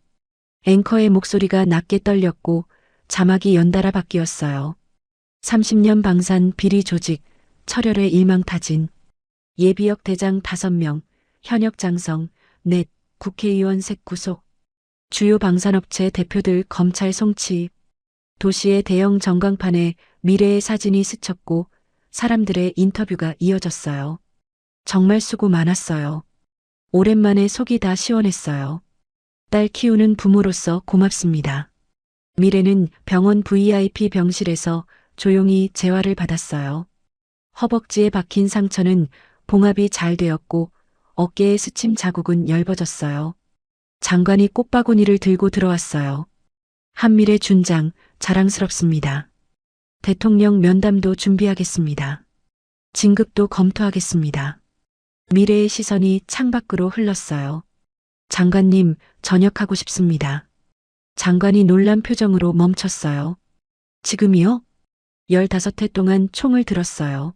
앵커의 목소리가 낮게 떨렸고 자막이 연달아 바뀌었어요. 30년 방산 비리 조직, 철혈의 일망타진. 예비역 대장 5명, 현역 장성, 넷, 국회의원 셋 구속. 주요 방산업체 대표들 검찰 송치. 도시의 대형 전광판에 미래의 사진이 스쳤고 사람들의 인터뷰가 이어졌어요. 정말 수고 많았어요. 오랜만에 속이 다 시원했어요. 딸 키우는 부모로서 고맙습니다. 미래는 병원 VIP 병실에서 조용히 재활을 받았어요. 허벅지에 박힌 상처는 봉합이 잘 되었고 어깨에 스침 자국은 엷어졌어요. 장관이 꽃바구니를 들고 들어왔어요. 한미래 준장, 자랑스럽습니다. 대통령 면담도 준비하겠습니다. 진급도 검토하겠습니다. 미래의 시선이 창밖으로 흘렀어요. 장관님, 전역하고 싶습니다. 장관이 놀란 표정으로 멈췄어요. 지금이요? 15회 동안 총을 들었어요.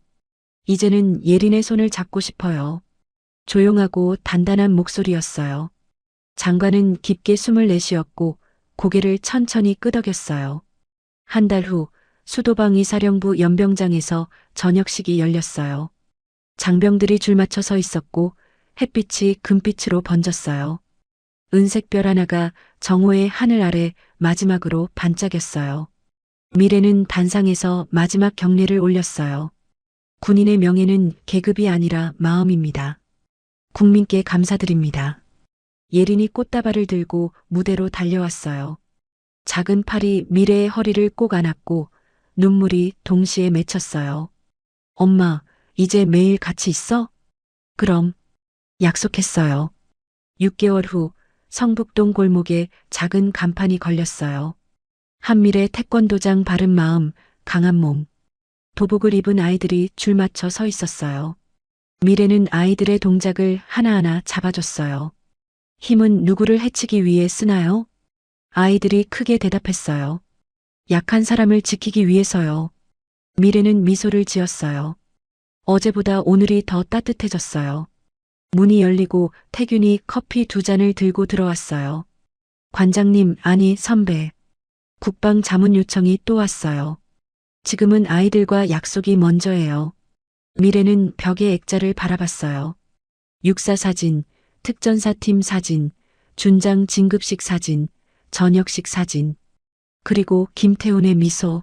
이제는 예린의 손을 잡고 싶어요. 조용하고 단단한 목소리였어요. 장관은 깊게 숨을 내쉬었고 고개를 천천히 끄덕였어요. 한 달 후 수도방 이사령부 연병장에서 저녁식이 열렸어요. 장병들이 줄 맞춰 서 있었고 햇빛이 금빛으로 번졌어요. 은색 별 하나가 정오의 하늘 아래 마지막으로 반짝였어요. 미래는 단상에서 마지막 경례를 올렸어요. 군인의 명예는 계급이 아니라 마음입니다. 국민께 감사드립니다. 예린이 꽃다발을 들고 무대로 달려왔어요. 작은 팔이 미래의 허리를 꼭 안았고 눈물이 동시에 맺혔어요. 엄마, 이제 매일 같이 있어? 그럼. 약속했어요. 6개월 후 성북동 골목에 작은 간판이 걸렸어요. 한밀의 태권도장 바른 마음, 강한 몸. 도복을 입은 아이들이 줄 맞춰 서 있었어요. 미래는 아이들의 동작을 하나하나 잡아줬어요. 힘은 누구를 해치기 위해 쓰나요? 아이들이 크게 대답했어요. 약한 사람을 지키기 위해서요. 미래는 미소를 지었어요. 어제보다 오늘이 더 따뜻해졌어요. 문이 열리고 태균이 커피 2잔을 들고 들어왔어요. 관장님, 아니 선배. 국방 자문 요청이 또 왔어요. 지금은 아이들과 약속이 먼저예요. 미래는 벽의 액자를 바라봤어요. 육사 사진, 특전사팀 사진, 준장 진급식 사진, 저녁식 사진. 그리고 김태훈의 미소.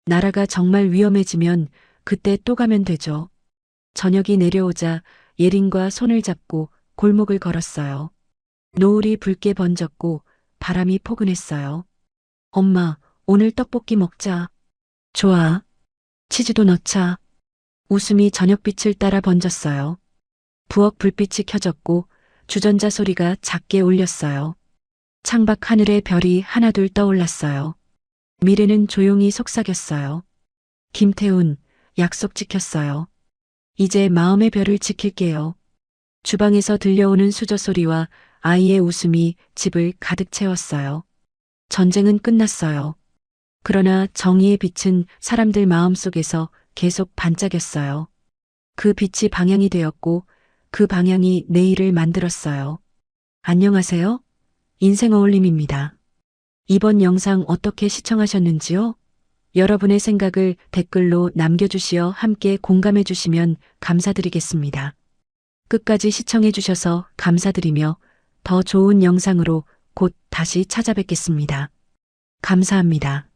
나라가 정말 위험해지면 그때 또 가면 되죠. 저녁이 내려오자 예린과 손을 잡고 골목을 걸었어요. 노을이 붉게 번졌고 바람이 포근했어요. 엄마, 오늘 떡볶이 먹자. 좋아. 치즈도 넣자. 웃음이 저녁빛을 따라 번졌어요. 부엌 불빛이 켜졌고 주전자 소리가 작게 울렸어요. 창밖 하늘에 별이 하나둘 떠올랐어요. 미래는 조용히 속삭였어요. 김태훈, 약속 지켰어요. 이제 마음의 별을 지킬게요. 주방에서 들려오는 수저 소리와 아이의 웃음이 집을 가득 채웠어요. 전쟁은 끝났어요. 그러나 정의의 빛은 사람들 마음속에서 계속 반짝였어요. 그 빛이 방향이 되었고 그 방향이 내일을 만들었어요. 안녕하세요. 인생 어울림입니다. 이번 영상 어떻게 시청하셨는지요? 여러분의 생각을 댓글로 남겨주시어 함께 공감해 주시면 감사드리겠습니다. 끝까지 시청해 주셔서 감사드리며 더 좋은 영상으로 곧 다시 찾아뵙겠습니다. 감사합니다.